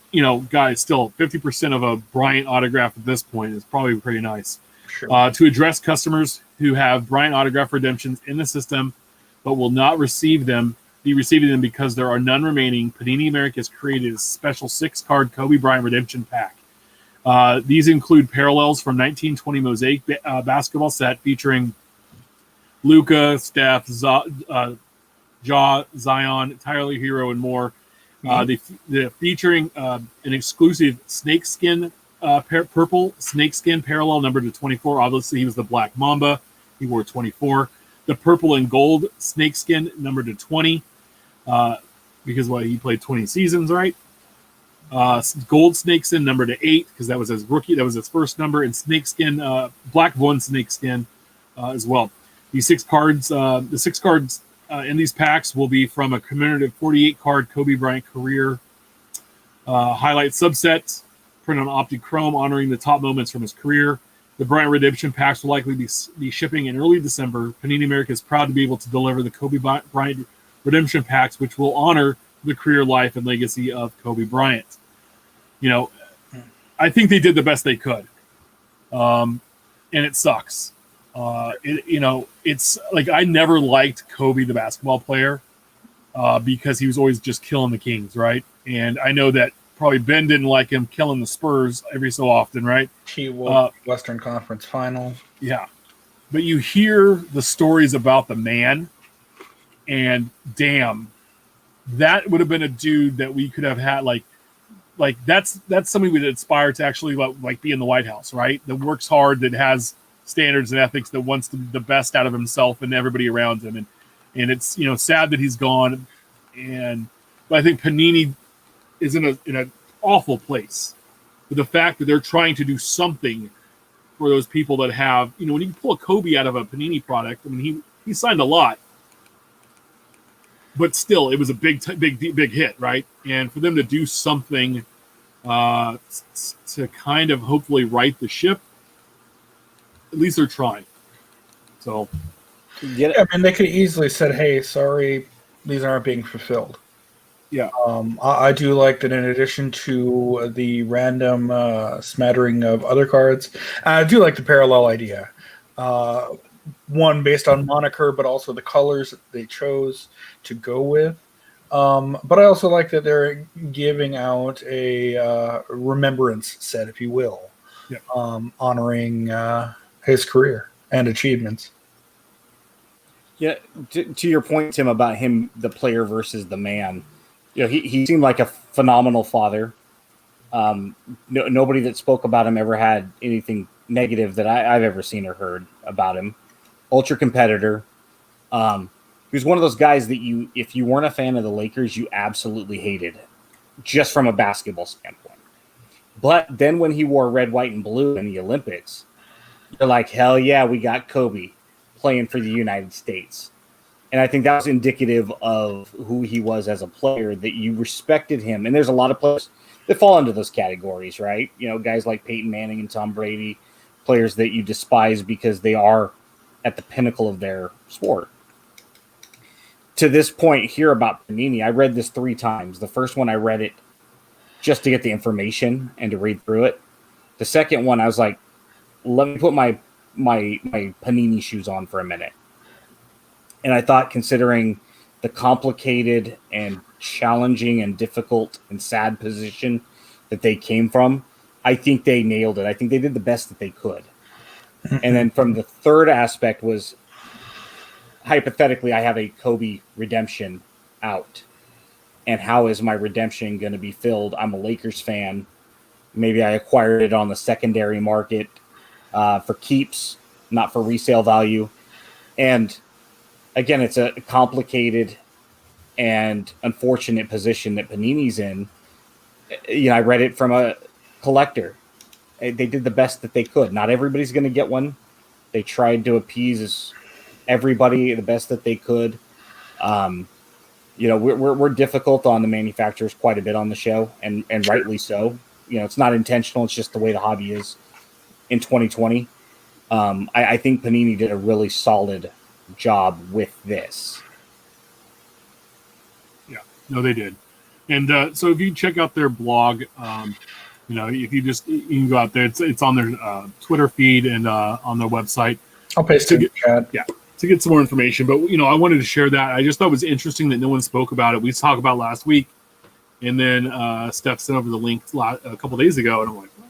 guys, still 50% of a Bryant autograph at this point is probably pretty nice. Sure. To address customers who have Bryant autograph redemptions in the system but will not receiving them because there are none remaining, Panini America has created a special 6-card Kobe Bryant redemption pack. These include parallels from 1920 Mosaic basketball set featuring Luka, Steph, Ja, Zion, Tyler Hero, and more. They're featuring an exclusive snakeskin, purple snakeskin parallel numbered to 24. Obviously, he was the Black Mamba. He wore 24. The purple and gold snakeskin numbered to 20 because he played 20 seasons, right? Gold snakeskin number to 8 because that was his rookie. That was his first number. And snakeskin, black one snakeskin as well. These 6 cards, the 6 cards in these packs will be from a commemorative 48-card Kobe Bryant career highlight subset, print on optic chrome, honoring the top moments from his career. The Bryant redemption packs will likely be shipping in early December. Panini America is proud to be able to deliver the Kobe Bryant redemption packs, which will honor the career life and legacy of Kobe Bryant. I think they did the best they could. And it sucks. It's like I never liked Kobe, the basketball player, because he was always just killing the Kings, right? And I know that probably Ben didn't like him killing the Spurs every so often, right? He won Western Conference Finals. Yeah. But you hear the stories about the man, and damn, that would have been a dude that we could have had like that's somebody we would aspire to actually like be in the White House, right? That works hard, that has standards and ethics, that wants the best out of himself and everybody around him. And and it's sad that he's gone. But I think Panini is in an awful place with the fact that they're trying to do something for those people that have, when you pull a Kobe out of a Panini product, I mean, he signed a lot, but still, it was a big hit, right? And for them to do something to kind of hopefully right the ship, at least they're trying. So, I mean, they could easily said, "Hey, sorry, these aren't being fulfilled." Yeah. I do like that in addition to the random smattering of other cards, I do like the parallel idea. One based on moniker, but also the colors that they chose to go with. But I also like that they're giving out a remembrance set, if you will, honoring his career and achievements. Yeah, to your point, Tim, about him, the player versus the man. He seemed like a phenomenal father. Nobody that spoke about him ever had anything negative that I've ever seen or heard about him. Ultra competitor. He was one of those guys that if you weren't a fan of the Lakers, you absolutely hated, just from a basketball standpoint. But then when he wore red, white, and blue in the Olympics, you're like, hell yeah, we got Kobe playing for the United States. And I think that was indicative of who he was as a player, that you respected him. And there's a lot of players that fall into those categories, right? Guys like Peyton Manning and Tom Brady, players that you despise because they are at the pinnacle of their sport. To this point here about Panini, I read this 3 times. The first one, I read it just to get the information and to read through it. The second one, I was like, let me put my Panini shoes on for a minute. And I thought, considering the complicated and challenging and difficult and sad position that they came from, I think they nailed it. I think they did the best that they could. And then from the third aspect was, hypothetically, I have a Kobe redemption out. And how is my redemption going to be filled? I'm a Lakers fan. Maybe I acquired it on the secondary market for keeps, not for resale value. And again, it's a complicated and unfortunate position that Panini's in. I read it from a collector. They did the best that they could. Not everybody's going to get one. They tried to appease everybody the best that they could. We're difficult on the manufacturers quite a bit on the show, and rightly so. It's not intentional. It's just the way the hobby is in 2020. I think Panini did a really solid job with this. Yeah, no, they did. And so if you check out their blog, if you can go out there, it's on their Twitter feed and on their website. I'll paste it in the chat. Yeah, to get some more information. But I wanted to share that. I just thought it was interesting that no one spoke about it. We talked about last week, and then Steph sent over the link a couple days ago, and I'm like, what?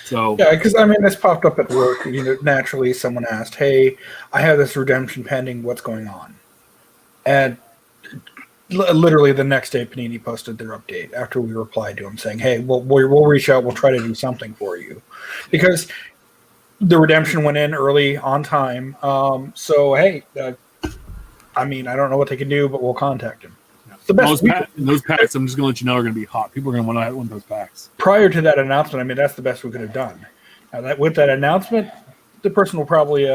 So yeah, because this popped up at work. Naturally, someone asked, "Hey, I have this redemption pending. What's going on?" And literally the next day, Panini posted their update after we replied to them saying, "Hey, we'll reach out. We'll try to do something for you," because the redemption went in early on time. So hey, I don't know what they can do, but we'll contact him. The best those packs, I'm just going to let you know, are going to be hot. People are going to want to have one of those packs. Prior to that announcement, that's the best we could have done. Now with that announcement, the person will probably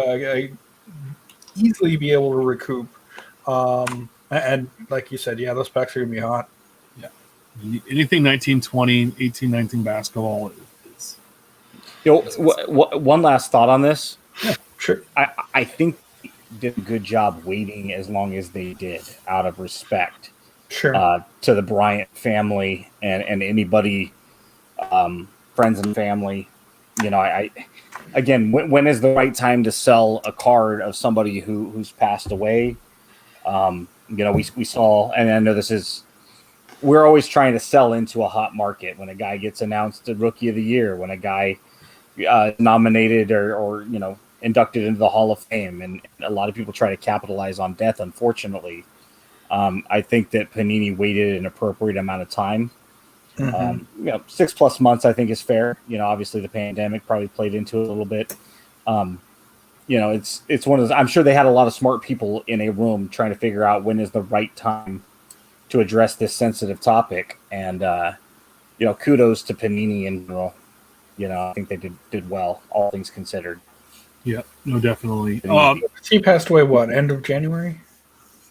easily be able to recoup. And like you said, those packs are going to be hot. Yeah. Anything 1920, 1819 basketball is. One last thought on this. Yeah, sure. I think they did a good job waiting as long as they did, out of respect. Sure. To the Bryant family and anybody, friends and family. When is the right time to sell a card of somebody who's passed away? We saw, and I know we're always trying to sell into a hot market. When a guy gets announced the Rookie of the Year, when a guy nominated or inducted into the Hall of Fame, and a lot of people try to capitalize on death, unfortunately. I think that Panini waited an appropriate amount of time. 6+ months, I think, is fair. Obviously the pandemic probably played into it a little bit. it's one of those. I'm sure they had a lot of smart people in a room trying to figure out when is the right time to address this sensitive topic. And kudos to Panini in general. I think they did well, all things considered. Yeah, no, definitely. He passed away, end of January?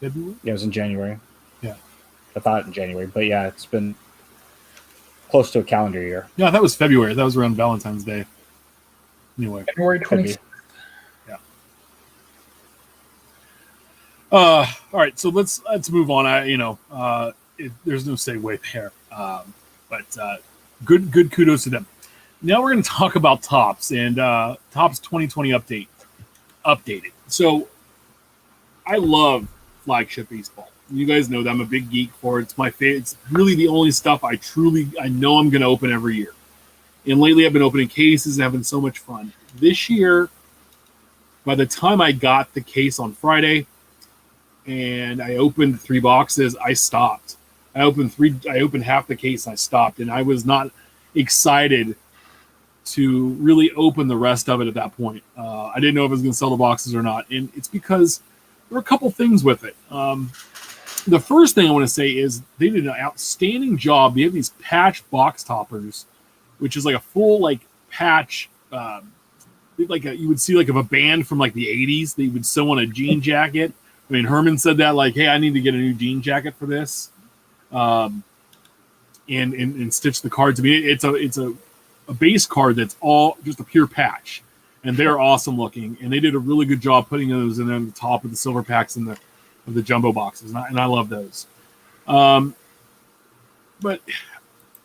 February? Yeah, it was in January. Yeah. I thought in January, but yeah, it's been close to a calendar year. Yeah, that was February. That was around Valentine's Day. Anyway. February 26th. Yeah. All right, so let's move on. There's no segue there. But good kudos to them. Now we're going to talk about Topps and Topps 2020 updated. So I love flagship baseball. You guys know that I'm a big geek for it. It's my favorite. It's really the only stuff I know I'm going to open every year. And lately I've been opening cases and having so much fun. This year, by the time I got the case on Friday and I opened 3 boxes, I stopped. I opened half the case and I stopped. And I was not excited to really open the rest of it at that point. I didn't know if I was going to sell the boxes or not. And it's because there were a couple things with it. The first thing I want to say is they did an outstanding job. They have these patch box toppers, which is like a full patch, you would see of a band from the 80s. They would sew on a jean jacket. I mean, Herman said that hey, I need to get a new jean jacket for this, and stitch the cards. I mean, it's a base card that's all just a pure patch, and they're awesome looking. And they did a really good job putting those in on the top of the silver packs and the jumbo boxes, and I love those. But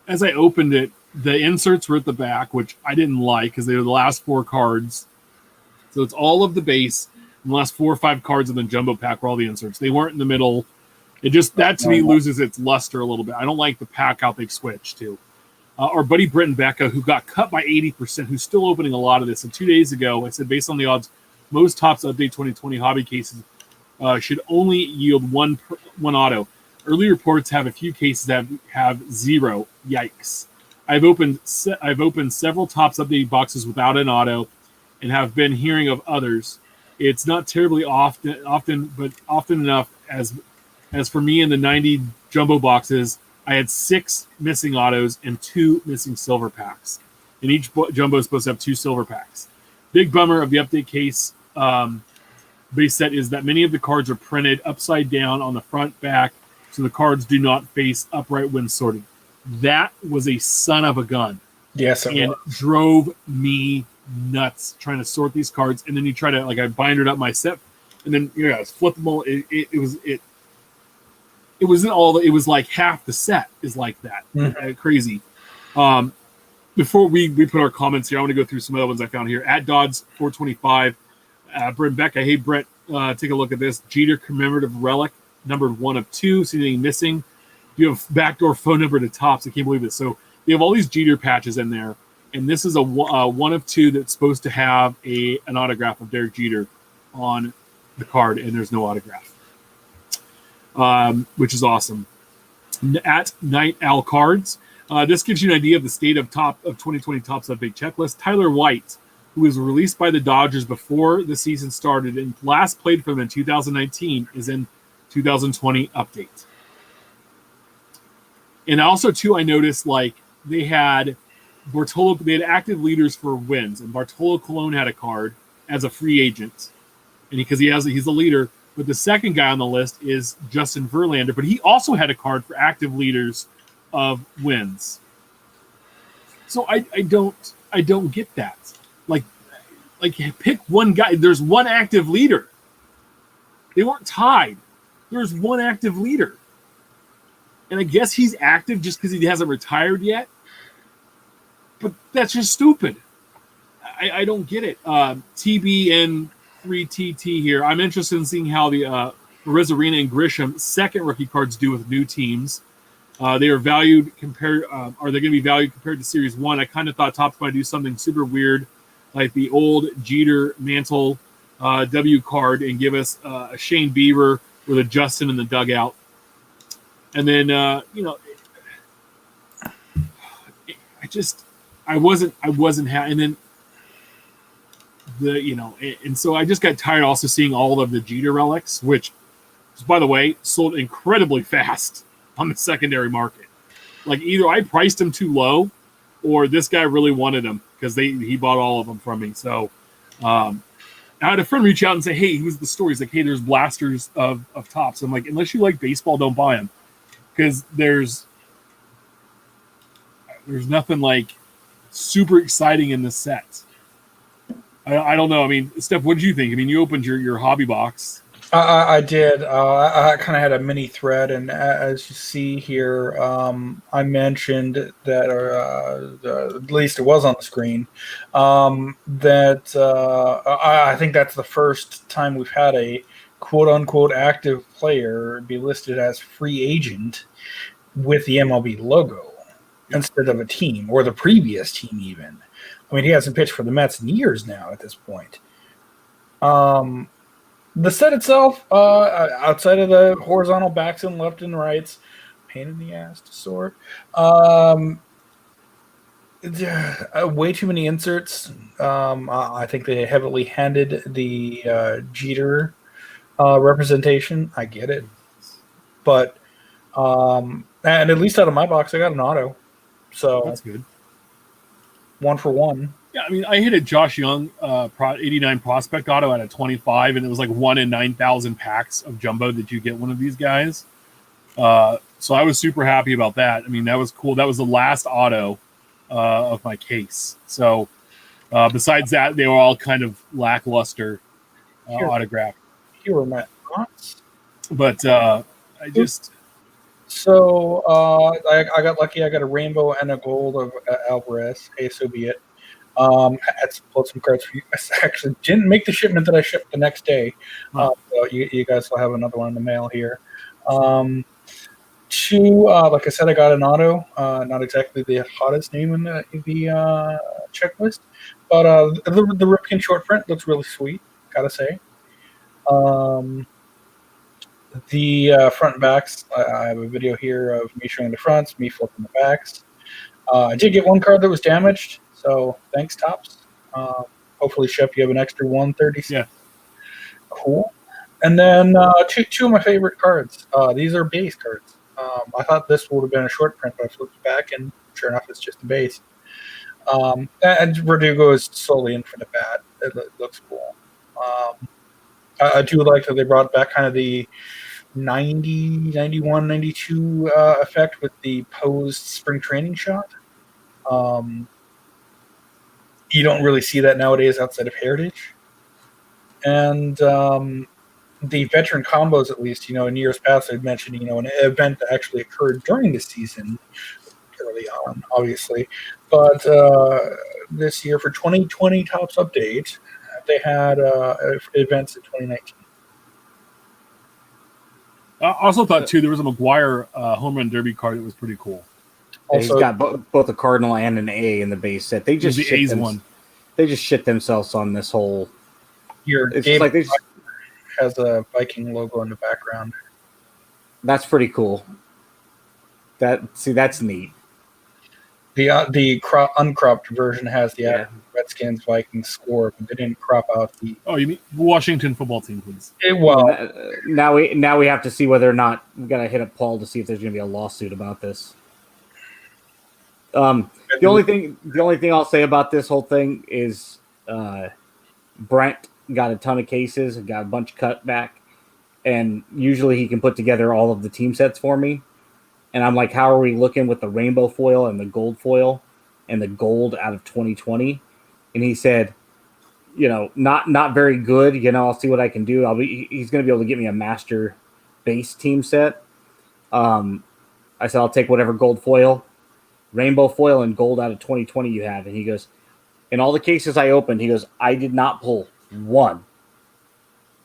as I opened it, the inserts were at the back, which I didn't like because they were the last 4 cards. So it's all of the base, and the last 4 or 5 cards of the jumbo pack were all the inserts. They weren't in the middle. That to me loses its luster a little bit. I don't like the pack out they've switched to. Our buddy Britton Becca, who got cut by 80%, who's still opening a lot of this. And 2 days ago, I said, based on the odds, most Topps Update 2020 hobby cases should only yield one auto. Early reports have a few cases that have 0. Yikes! I've opened several Topps Update boxes without an auto, and have been hearing of others. It's not terribly often, but often enough as for me in the 90 jumbo boxes. I had 6 missing autos and 2 missing silver packs. And each jumbo is supposed to have 2 silver packs. Big bummer of the update case base set is that many of the cards are printed upside down on the front back, so the cards do not face upright when sorting. That was a son of a gun. Yes, it and was. Drove me nuts trying to sort these cards. And then you try to I bindered up my set, and then flip them all. It wasn't all. It was half the set is like that. Mm-hmm. Crazy. Before we put our comments here, I want to go through some other ones I found here. At Dodds 425, Brent Becca. Hey Brent, take a look at this Jeter commemorative relic, numbered 1 of 2. See anything missing? You have backdoor phone number to Topps. I can't believe it. So they have all these Jeter patches in there, and this is a 1 of 2 that's supposed to have an autograph of Derek Jeter on the card, and there's no autograph. Which is awesome. At Night Owl Cards, this gives you an idea of the state of 2020 Topps Update checklist. Tyler White, who was released by the Dodgers before the season started and last played for them in 2019, is in 2020 update. And also, too, I noticed they had Bartolo. They had active leaders for wins, and Bartolo Colon had a card as a free agent, and because he's a leader. But the second guy on the list is Justin Verlander, but he also had a card for active leaders of wins. So I don't get that. Pick one guy. There's one active leader. They weren't tied. There's one active leader. And I guess he's active just because he hasn't retired yet. But that's just stupid. I don't get it. TBN 3TT here. I'm interested in seeing how the Arena and Grisham second rookie cards do with new teams. They are valued compared. Are they going to be valued compared to Series 1? I kind of thought Topps might do something super weird, like the old Jeter Mantle W card, and give us a Shane Bieber with a Justin in the dugout. And then I wasn't happy. And then and so I just got tired also seeing all of the Jeter relics, which, by the way, sold incredibly fast on the secondary market. Like either I priced them too low, or this guy really wanted them because he bought all of them from me. So I had a friend reach out and say, "Hey, he was the store." He's like, "Hey, there's blasters of tops." I'm like, "Unless you like baseball, don't buy them because there's nothing like super exciting in this set." I don't know. I mean, Steph, what did you think? I mean, you opened your hobby box. I did. I kind of had a mini thread, and as you see here, I mentioned that, or at least it was on the screen, that I think that's the first time we've had a quote-unquote active player be listed as free agent with the MLB logo instead of a team, or the previous team even. I mean, he hasn't pitched for the Mets in years now at this point. The set itself, outside of the horizontal backs and left and rights, pain in the ass to sort. Way too many inserts. I think they heavily handed the Jeter representation. I get it. But, and at least out of my box, I got an auto. So that's good. 1 for 1. Yeah, I mean, I hit a Josh Young 89 prospect auto out of 25, and it was like 1 in 9,000 packs of jumbo that you get one of these guys. So I was super happy about that. I mean, that was cool. That was the last auto of my case. So besides that, they were all kind of lackluster autograph. Here were my thoughts. But I just... So I got lucky. I got a rainbow and a gold of Alvarez. Hey, so be it. I had to pull some cards for you. I actually didn't make the shipment that I shipped the next day. So you guys will have another one in the mail here. Two, like I said, I got an auto. Not exactly the hottest name in the checklist, but the Ripken short print looks really sweet, gotta say. The front and backs, I have a video here of me showing the fronts, me flipping the backs. I did get one card that was damaged, so thanks, Topps. Hopefully, Shep, you have an extra 130. Yeah. Cool. And then two of my favorite cards. These are base cards. I thought this would have been a short print, but I flipped it back, and sure enough, it's just a base. And Verdugo is slowly in for the bat. It looks cool. I do like that they brought back kind of the 90, 91, 92 effect with the posed spring training shot. You don't really see that nowadays outside of Heritage. And the veteran combos, at least, in years past, I'd mentioned, an event that actually occurred during the season, early on, obviously. But this year, for 2020 Topps Update, they had events in 2019. I also thought, too, there was a McGuire home run derby card that was pretty cool. Also, he's got both a Cardinal and an A in the base set. They just the A's one. They just shit themselves on this whole. It's just like they has a Viking logo in the background. That's pretty cool. That's neat. The uncropped version has the Redskins Vikings score, but they didn't crop out the. Oh, you mean Washington football team, please? Now we have to see whether or not we gotta hit up Paul to see if there's gonna be a lawsuit about this. The only thing I'll say about this whole thing is Brent got a ton of cases and got a bunch cut back, and usually he can put together all of the team sets for me. And I'm like, how are we looking with the rainbow foil and the gold foil and the gold out of 2020? And he said, not very good. I'll see what I can do. He's going to be able to get me a master base team set. I said, I'll take whatever gold foil, rainbow foil, and gold out of 2020 you have. And he goes, in all the cases I opened, he goes, I did not pull one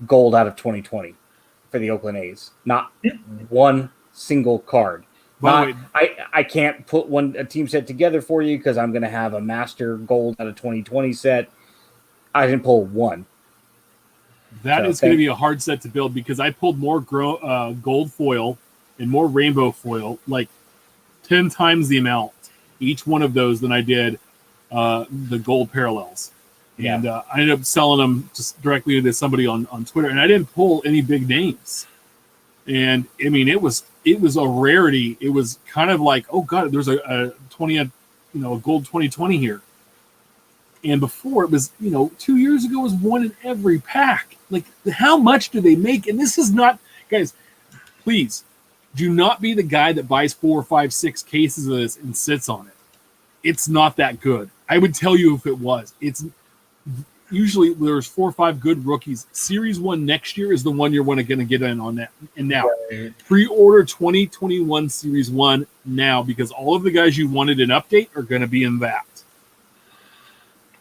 gold out of 2020 for the Oakland A's. Not one single card. I can't put a team set together for you because I'm going to have a master gold out of 2020 set. I didn't pull one. That is going to be a hard set to build because I pulled more gold foil and more rainbow foil, like 10 times the amount, each one of those, than I did the gold parallels. And I ended up selling them just directly to somebody on Twitter, and I didn't pull any big names. And I mean, it was a rarity. It was kind of like, oh god, there's a 20, a gold 2020 here. And before it was, 2 years ago, it was one in every pack. Like, how much do they make? And this is not, guys, please do not be the guy that buys 4, 5, 6 cases of this and sits on it. It's not that good. I would tell you if it was. It's usually there's 4 or 5 good rookies. Series 1 next year is the one you're going to get in on that. And now, pre-order 2021 Series 1 now, because all of the guys you wanted an update are going to be in that.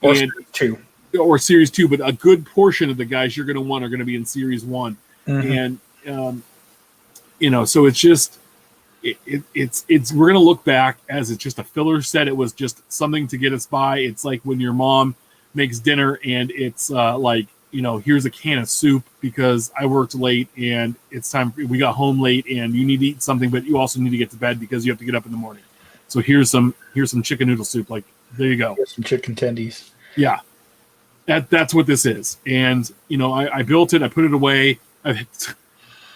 Or Series 2. Or Series 2, but a good portion of the guys you're going to want are going to be in Series 1. And, so it's just, it's we're going to look back as it's just a filler set. It was just something to get us by. It's like when your mom makes dinner and it's here's a can of soup because I worked late and it's time, we got home late and you need to eat something, but you also need to get to bed because you have to get up in the morning. So here's some chicken noodle soup. Like, there you go. Here's some chicken tendies. Yeah. That's what this is. And, I built it. I put it away.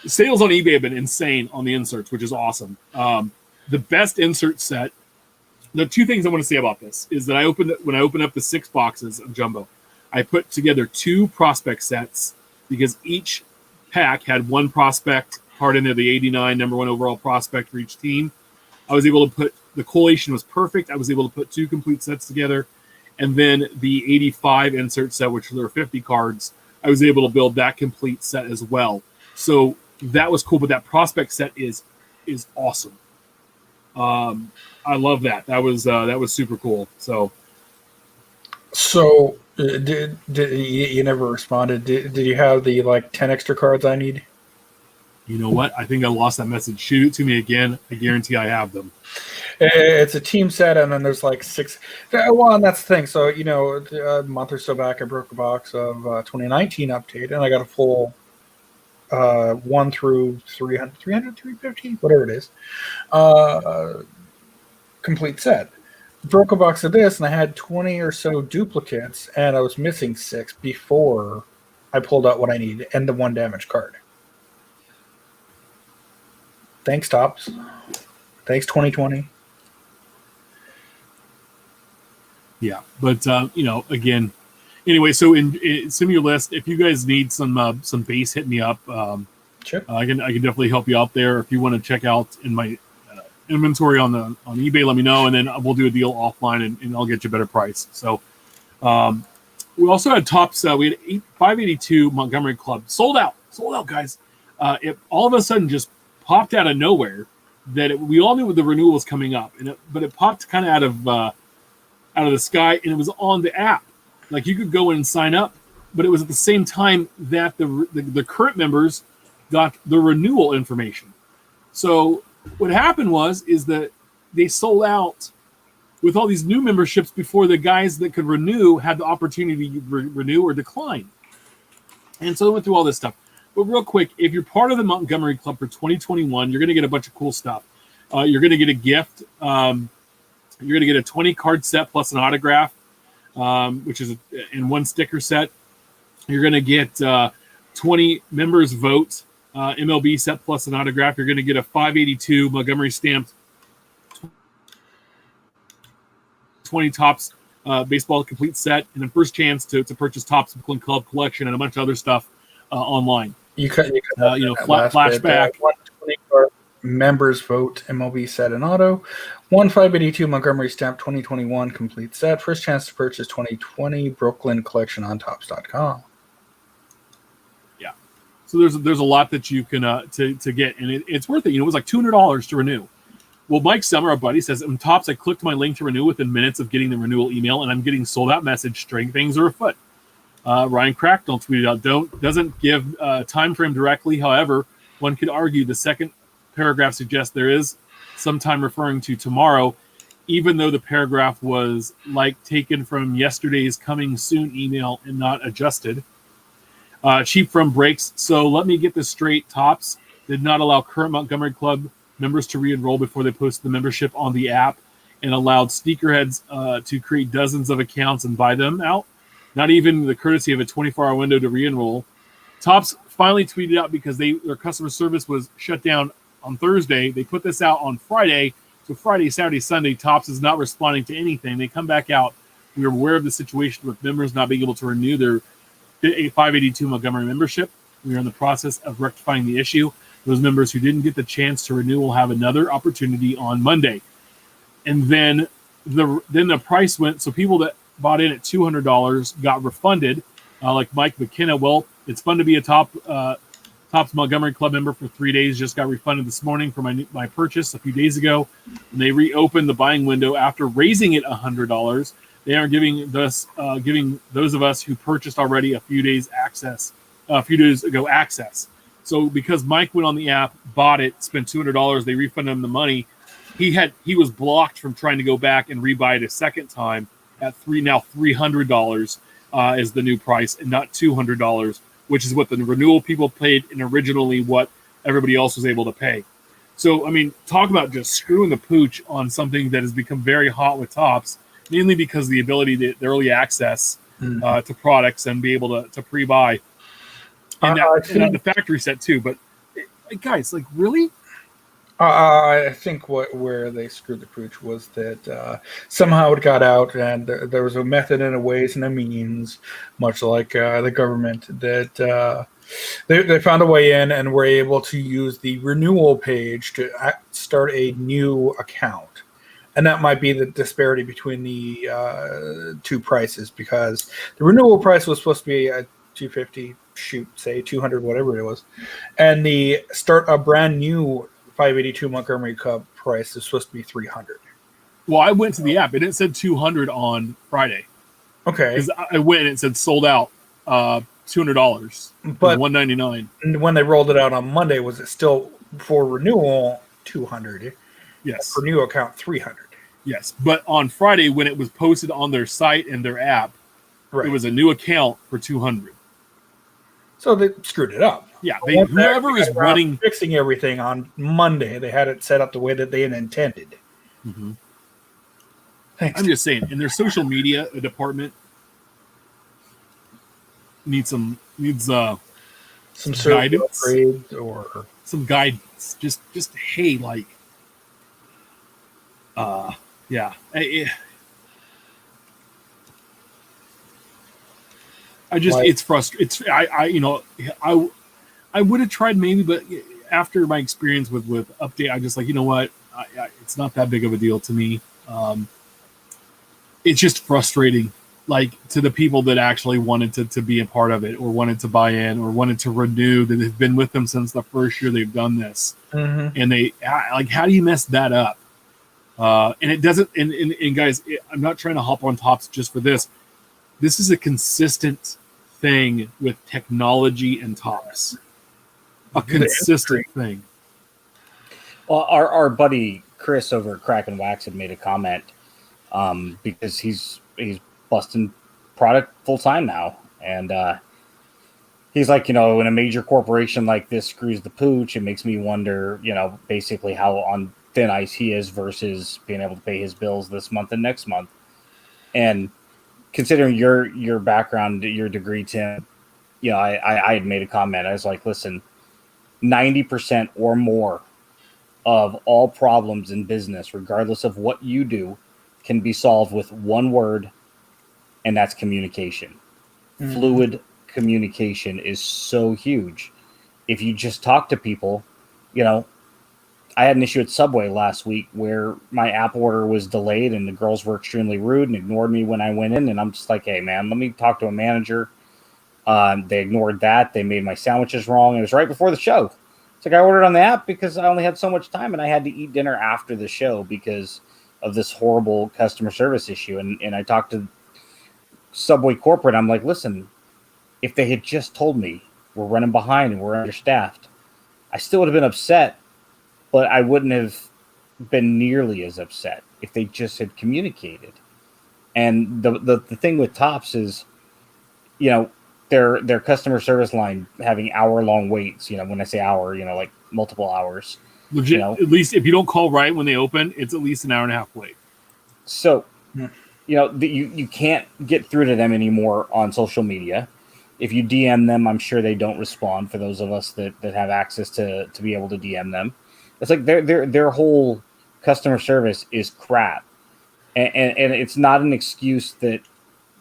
Sales on eBay have been insane on the inserts, which is awesome. The best insert set, the 2 things I want to say about this is that when I opened up the 6 boxes of Jumbo, I put together 2 prospect sets because each pack had 1 prospect card in there, the 89 number 1 overall prospect for each team. I was able to put, the collation was perfect. I was able to put 2 complete sets together. And then the 85 insert set, which there were 50 cards, I was able to build that complete set as well. So that was cool, but that prospect set is awesome. I love that. That was super cool. So did you never responded? Did you have the 10 extra cards I need? You know what? I think I lost that message. Shoot it to me again. I guarantee I have them. It's a team set, and then there's 6. Well, and that's the thing. So, a month or so back, I broke a box of 2019 update, and I got a full 1 through 300, 350, whatever it is, complete set. Broke a box of this, and I had 20 or so duplicates, and I was missing 6 before I pulled out what I needed, and the 1 damage card. Thanks, Topps. Thanks, 2020. Yeah, but again, anyway. So send me your list. If you guys need some base, hit me up. Sure. I can definitely help you out there. If you want to check out in my inventory on eBay, let me know, and then we'll do a deal offline, and I'll get you a better price. So we also had Topps. We had 582 Montgomery Club sold out, guys. It all of a sudden just popped out of nowhere. We all knew the renewal was coming up, but it popped kind of out of the sky, and it was on the app. Like, you could go in and sign up, but it was at the same time that the current members got the renewal information. So what happened is that they sold out with all these new memberships before the guys that could renew had the opportunity to renew or decline. And so I went through all this stuff. But real quick, if you're part of the Montgomery Club for 2021, you're going to get a bunch of cool stuff. You're going to get a gift. You're going to get a 20 card set plus an autograph, which is in 1 sticker set. You're going to get 20 members vote MLB set plus an autograph. You're going to get a 582 Montgomery stamped 20 Topps baseball complete set, and then first chance to purchase Topps Club collection and a bunch of other stuff online. Flashback. 120 card members vote MLB set and auto. 582 Montgomery stamp 2021 complete set. First chance to purchase 2020 Brooklyn collection on Topps.com. Yeah. So there's a lot that you can to get, and it's worth it. It was like $200 to renew. Well, Mike Summer, our buddy, says, in Topps, I clicked my link to renew within minutes of getting the renewal email, and I'm getting sold out message. String things are afoot. Ryan Cracknell tweeted out, doesn't give a time frame directly. However, one could argue the second paragraph suggests there is some time referring to tomorrow, even though the paragraph was taken from yesterday's coming soon email and not adjusted. Cheap from breaks. So let me get this straight. Topps did not allow current Montgomery Club members to re-enroll before they posted the membership on the app, and allowed sneakerheads to create dozens of accounts and buy them out. not even the courtesy of a 24-hour window to re-enroll. Topps finally tweeted out because their customer service was shut down on Thursday. They put this out on Friday. So Friday, Saturday, Sunday, Topps is not responding to anything. They come back out. We are aware of the situation with members not being able to renew their 582 Montgomery membership. We are in the process of rectifying the issue. Those members who didn't get the chance to renew will have another opportunity on Monday. And then the price went. So people that bought in at $200 got refunded, like Mike McKenna. Well, it's fun to be a Topps Montgomery Club member for 3 days. Just got refunded this morning for my purchase a few days ago. And they reopened the buying window after raising it $100. They are giving those of us who purchased already a few days ago access. So because Mike went on the app, bought it, spent $200, they refunded him the money. He was blocked from trying to go back and rebuy it a second time at $300 is the new price, and not $200, which is what the renewal people paid and originally what everybody else was able to pay. So, I mean, talk about just screwing the pooch on something that has become very hot with Topps, mainly because of the ability to the early access to products and be able to pre-buy. And the factory set too. But guys, like, really? I think where they screwed the pooch was that somehow it got out, and there was a method and a ways and a means, much like the government, that they found a way in and were able to use the renewal page to start a new account. And that might be the disparity between the two prices, because the renewal price was supposed to be at $250, say $200, whatever it was, and the start a brand new 582 Montgomery Club price is supposed to be $300. Well, I went to the app and it said $200 on Friday. Okay, because I went and it said sold out, $200, but $199. And when they rolled it out on Monday, was it still for renewal $200? Yes. For new account $300. Yes, but on Friday when it was posted on their site and their app, It was a new account for $200. So they screwed it up. Yeah, whoever is running fixing everything on Monday, they had it set up the way that they had intended. Mm-hmm. Thanks. I'm just saying, in their social media department needs some guidance or some guidance. Just hey, like, yeah. It's frustrating. I would have tried maybe, but after my experience with Update, I'm just like, you know what? It's not that big of a deal to me. It's just frustrating, like, to the people that actually wanted to be a part of it, or wanted to buy in, or wanted to renew, that have been with them since the first year they've done this. Mm-hmm. And they, like, how do you mess that up? And it doesn't, and guys, I'm not trying to hop on Topps just for this. This is a consistent thing with technology and Topps. A consistent thing. Well, our buddy Chris over at Crack and Wax had made a comment because he's busting product full time now, and he's like, when a major corporation like this screws the pooch, it makes me wonder, basically how on thin ice he is versus being able to pay his bills this month and next month. And considering your background, your degree, Tim, I had made a comment. I was like, listen, 90% or more of all problems in business, regardless of what you do, can be solved with one word, and that's communication. Mm-hmm. Fluid communication is so huge. If you just talk to people, I had an issue at Subway last week where my app order was delayed and the girls were extremely rude and ignored me when I went in. And I'm just like, hey, man, let me talk to a manager. They ignored that. They made my sandwiches wrong. It was right before the show. It's like I ordered on the app because I only had so much time and I had to eat dinner after the show because of this horrible customer service issue. And I talked to Subway corporate. I'm like, listen, if they had just told me we're running behind and we're understaffed, I still would have been upset. But I wouldn't have been nearly as upset if they just had communicated. And the thing with Topps is, their customer service line having hour-long waits. When I say hour, like multiple hours. Legit, at least if you don't call right when they open, it's at least an hour and a half wait. So, you can't get through to them anymore on social media. If you DM them, I'm sure they don't respond. For those of us that have access to be able to DM them, it's like their whole customer service is crap, and it's not an excuse that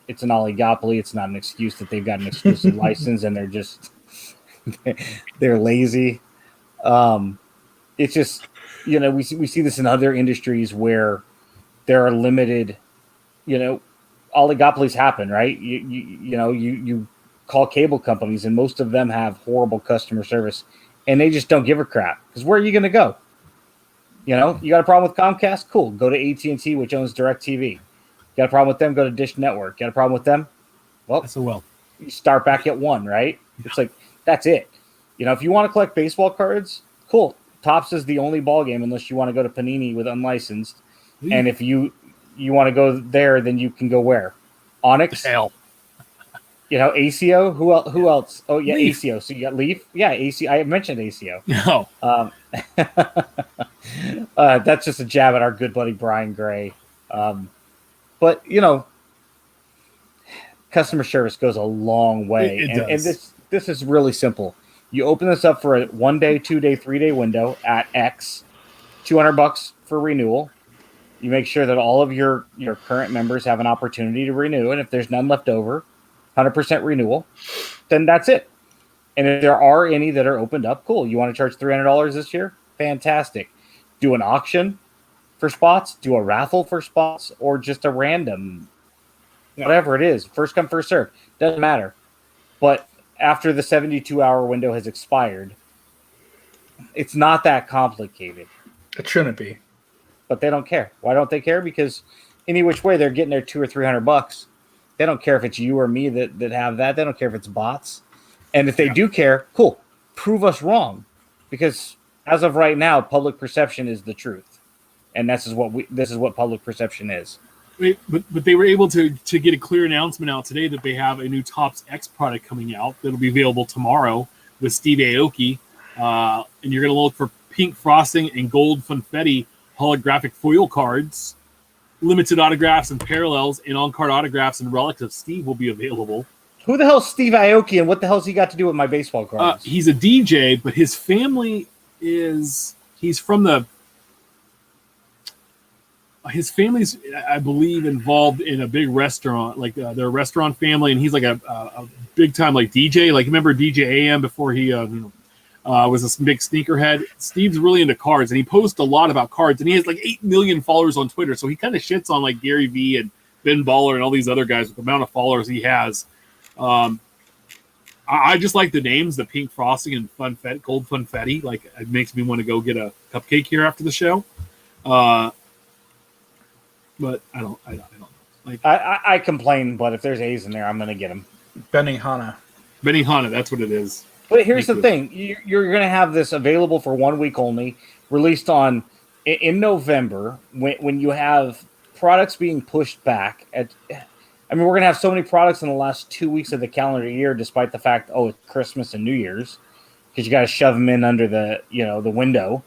it's an oligopoly. It's not an excuse that they've got an exclusive license and they're just they're lazy. It's just we see this in other industries where there are limited, oligopolies happen, right? You call cable companies, and most of them have horrible customer service, and they just don't give a crap. Because where are you going to go? You got a problem with Comcast? Cool. Go to AT&T, which owns DirecTV. Got a problem with them? Go to Dish Network. Got a problem with them? Well, you start back at one, right? Yeah. It's like, that's it. If you want to collect baseball cards, cool. Topps is the only ball game unless you want to go to Panini with unlicensed. Yeah. And if you want to go there, then you can go where? Onyx? Hell. ACO. Who else? Oh yeah, Leaf. ACO. So you got Leaf. Yeah, ACO. I mentioned ACO. No. That's just a jab at our good buddy Brian Gray. But customer service goes a long way, it and this is really simple. You open this up for a 1 day, 2 day, 3 day window at X, $200 for renewal. You make sure that all of your current members have an opportunity to renew, and if there's none left over, 100% renewal, then that's it. And if there are any that are opened up, cool. You want to charge $300 this year? Fantastic. Do an auction for spots, do a raffle for spots, or just a random, whatever it is. First come, first serve. Doesn't matter. But after the 72-hour window has expired, it's not that complicated. It shouldn't be. But they don't care. Why don't they care? Because any which way they're getting their $200 or $300. They don't care if it's you or me that have that. They don't care if it's bots. And if they do care, cool. Prove us wrong. Because as of right now, public perception is the truth. And this is what public perception is. But they were able to get a clear announcement out today that they have a new Topps X product coming out that'll be available tomorrow with Steve Aoki. And you're going to look for pink frosting and gold funfetti holographic foil cards. Limited autographs and parallels and on-card autographs and relics of Steve will be available. Who the hell's Steve Aoki, and what the hell's he got to do with my baseball cards? He's a DJ, but his family he's from the... His family's, I believe, involved in a big restaurant, like they're a restaurant family, and he's like a big-time like DJ. Like, remember DJ AM before he was a big sneakerhead? Steve's really into cards, and he posts a lot about cards, and he has like 8 million followers on Twitter, so he kind of shits on like Gary Vee and Ben Baller and all these other guys with the amount of followers he has. I just like the names, the pink frosting and funfetti, gold funfetti. Like, it makes me want to go get a cupcake here after the show. But I don't know. Like, I complain, but if there's A's in there, I'm going to get them. Benihana, that's what it is. But here's the thing. You're going to have this available for 1 week only, released in November, when you have products being pushed back. We're going to have so many products in the last 2 weeks of the calendar year, despite the fact, it's Christmas and New Year's, because you got to shove them in under the window.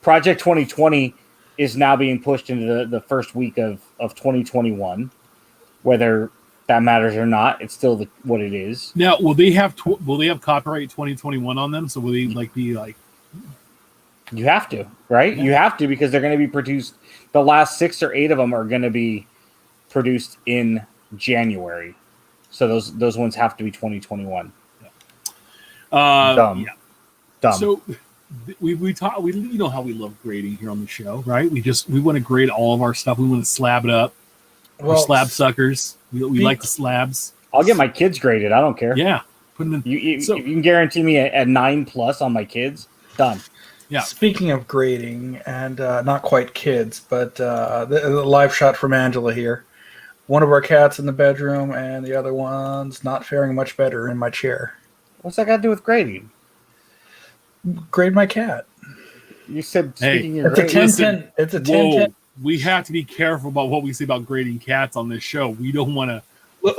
Project 2020 is now being pushed into the first week of 2021, whether that matters or not. It's still what it is. Now, will they have copyright 2021 on them? So will they be like? You have to, right? Yeah. You have to, because they're going to be produced. The last 6 or 8 of them are going to be produced in January, so those ones have to be 2021. Yeah. Dumb. So. We talk. You know how we love grading here on the show, right? We want to grade all of our stuff. We want to slab it up. We're slab suckers. We like the slabs. I'll get my kids graded. I don't care. Yeah, put them in. If you can guarantee me a 9+ on my kids, done. Yeah. Speaking of grading, and not quite kids, but the live shot from Angela here. One of our cats in the bedroom, and the other one's not faring much better in my chair. What's that got to do with grading? Grade my cat. You said it's a 10-10. It's a 10-10. We have to be careful about what we say about grading cats on this show. We don't want to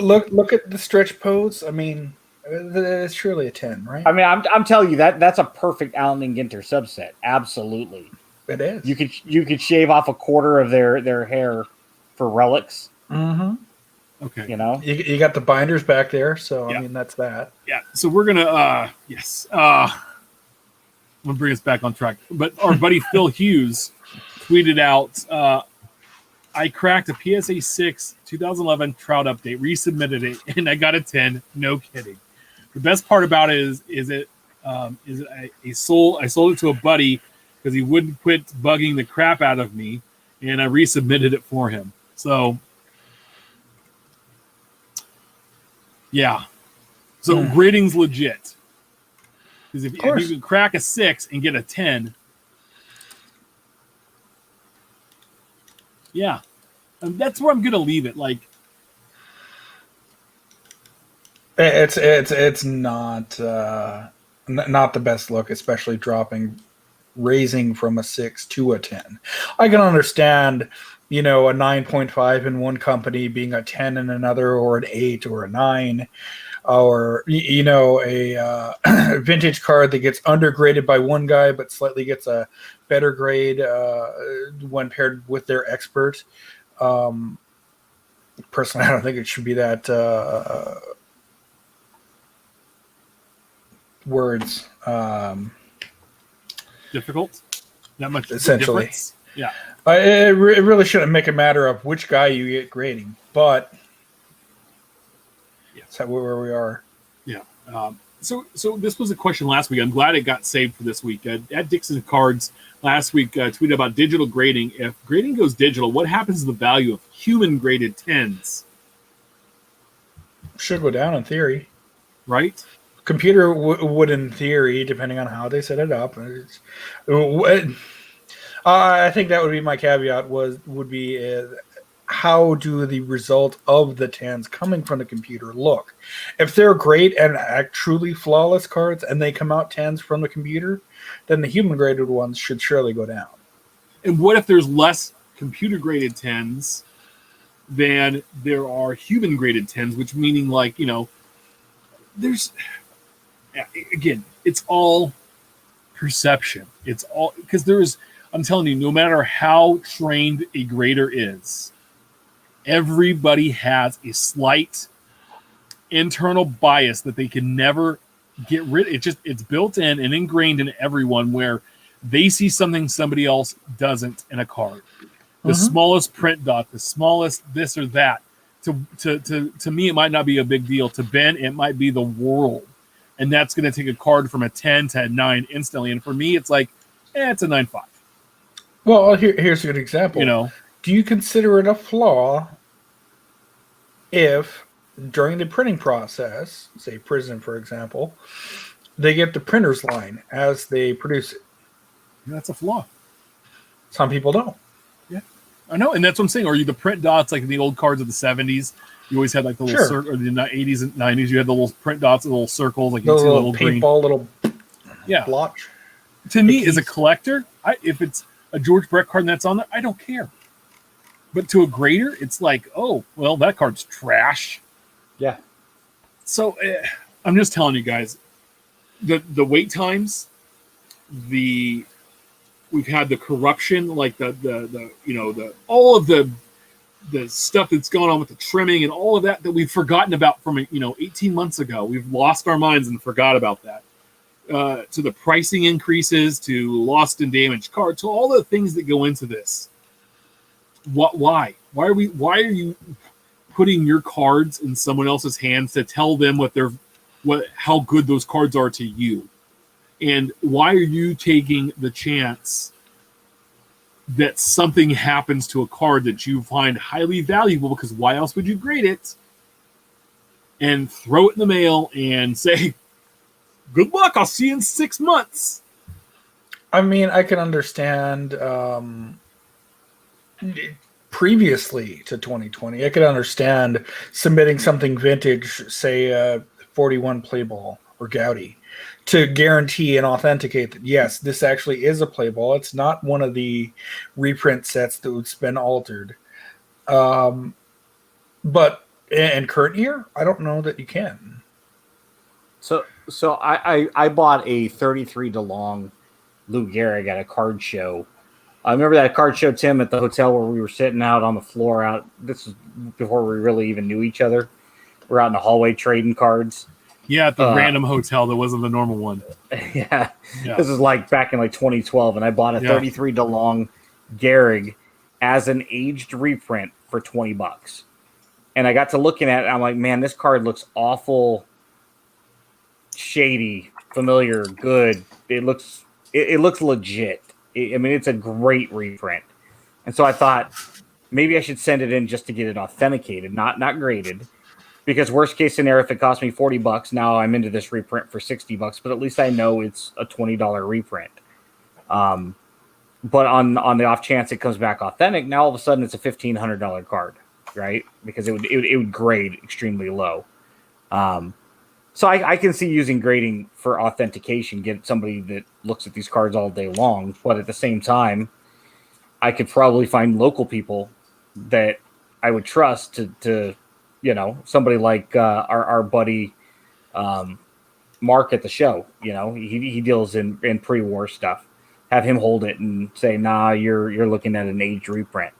look at the stretch pose. I mean, it's surely a 10, right? I mean, I'm telling you that's a perfect Allen and Ginter subset. Absolutely, it is. You could shave off a quarter of their hair for relics, Mm-hmm. Okay. You know, You got the binders back there, so Yeah. I mean that's that. Yeah. So we're gonna I'm gonna bring us back on track. But our buddy Phil Hughes tweeted out, I cracked a PSA 6 2011 Trout update, resubmitted it, and I got a 10. No kidding. The best part about it is I sold it to a buddy because he wouldn't quit bugging the crap out of me, and I resubmitted it for him. So yeah. So grading's legit. Because if you can crack a 6 and get a 10, yeah. And that's where I'm gonna leave it. Like It's not not the best look, especially raising from a 6 to a 10. I can understand, a 9.5 in one company being a 10 in another, or an 8 or a 9, or a vintage card that gets undergraded by one guy but slightly gets a better grade when paired with their expert. Personally, I don't think it should be that words difficult. That much essentially difference. Yeah. It really shouldn't make a matter of which guy you get grading, but that's where we are. Yeah. So this was a question last week. I'm glad it got saved for this week. At Dixon Cards last week tweeted about digital grading. If grading goes digital, what happens to the value of human graded 10s? Should go down in theory. Right? Computer would, in theory, depending on how they set it up. I think that would be my caveat. Would be how do the result of the 10s coming from the computer look? If they're great and truly flawless cards, and they come out 10s from the computer, then the human graded ones should surely go down. And what if there's less computer graded 10s than there are human graded 10s? Which meaning there's. Again, it's all perception. It's all because I'm telling you, no matter how trained a grader is, everybody has a slight internal bias that they can never get rid of. It's built in and ingrained in everyone where they see something somebody else doesn't in a card. The smallest print dot, the smallest this or that. To me, it might not be a big deal. To Ben, it might be the world. And that's going to take a card from a 10 to a 9 instantly. And for me, it's like, it's a 9.5. Well, here's a good example. Do you consider it a flaw if during the printing process, say Prizm, for example, they get the printer's line as they produce it? That's a flaw. Some people don't. Yeah, I know. And that's what I'm saying. Or the print dots, like the old cards of the 70s. You always had like the little circle, or the 80s and 90s. You had the little print dots, the little circles, like you see a little paintball, little blotch. To me, as a collector, if it's a George Brett card and that's on there, I don't care. But to a grader, it's like, oh, well, that card's trash. Yeah. So I'm just telling you guys, the wait times, we've had the corruption, like the all of the stuff that's going on with the trimming and all of that we've forgotten about from 18 months ago. We've lost our minds and forgot about that. To the pricing increases, to lost and damaged cards, to all the things that go into this. Why are you putting your cards in someone else's hands to tell them how good those cards are to you? And why are you taking the chance that something happens to a card that you find highly valuable? Because why else would you grade it and throw it in the mail and say, good luck, I'll see you in 6 months? I mean, I can understand previously to 2020, I could understand submitting something vintage, say 41 play ball or Gaudy, to guarantee and authenticate that, yes, this actually is a play ball. It's not one of the reprint sets that's been altered. But in current year, I don't know that you can. So I bought a 33 DeLong Lou Gehrig at a card show I remember that card show, Tim, at the hotel where we were sitting out on the floor. This was before we really even knew each other. We're out in the hallway trading cards. Yeah, at the random hotel that wasn't the normal one. Yeah. This is like back in like 2012, and I bought a 33 DeLong Gehrig as an aged reprint for $20. And I got to looking at it, and I'm like, man, this card looks awful shady, familiar, good. It looks legit. I mean, it's a great reprint. And so I thought maybe I should send it in just to get it authenticated, not graded. Because worst case scenario, if it cost me $40, now I'm into this reprint for $60, but at least I know it's a $20 reprint. But on the off chance it comes back authentic, now all of a sudden it's a $1,500 card, right? Because it would grade extremely low. So I can see using grading for authentication, get somebody that looks at these cards all day long. But at the same time, I could probably find local people that I would trust to somebody like our buddy Mark at the show. He deals in pre-war stuff. Have him hold it and say, nah, you're looking at an aged reprint.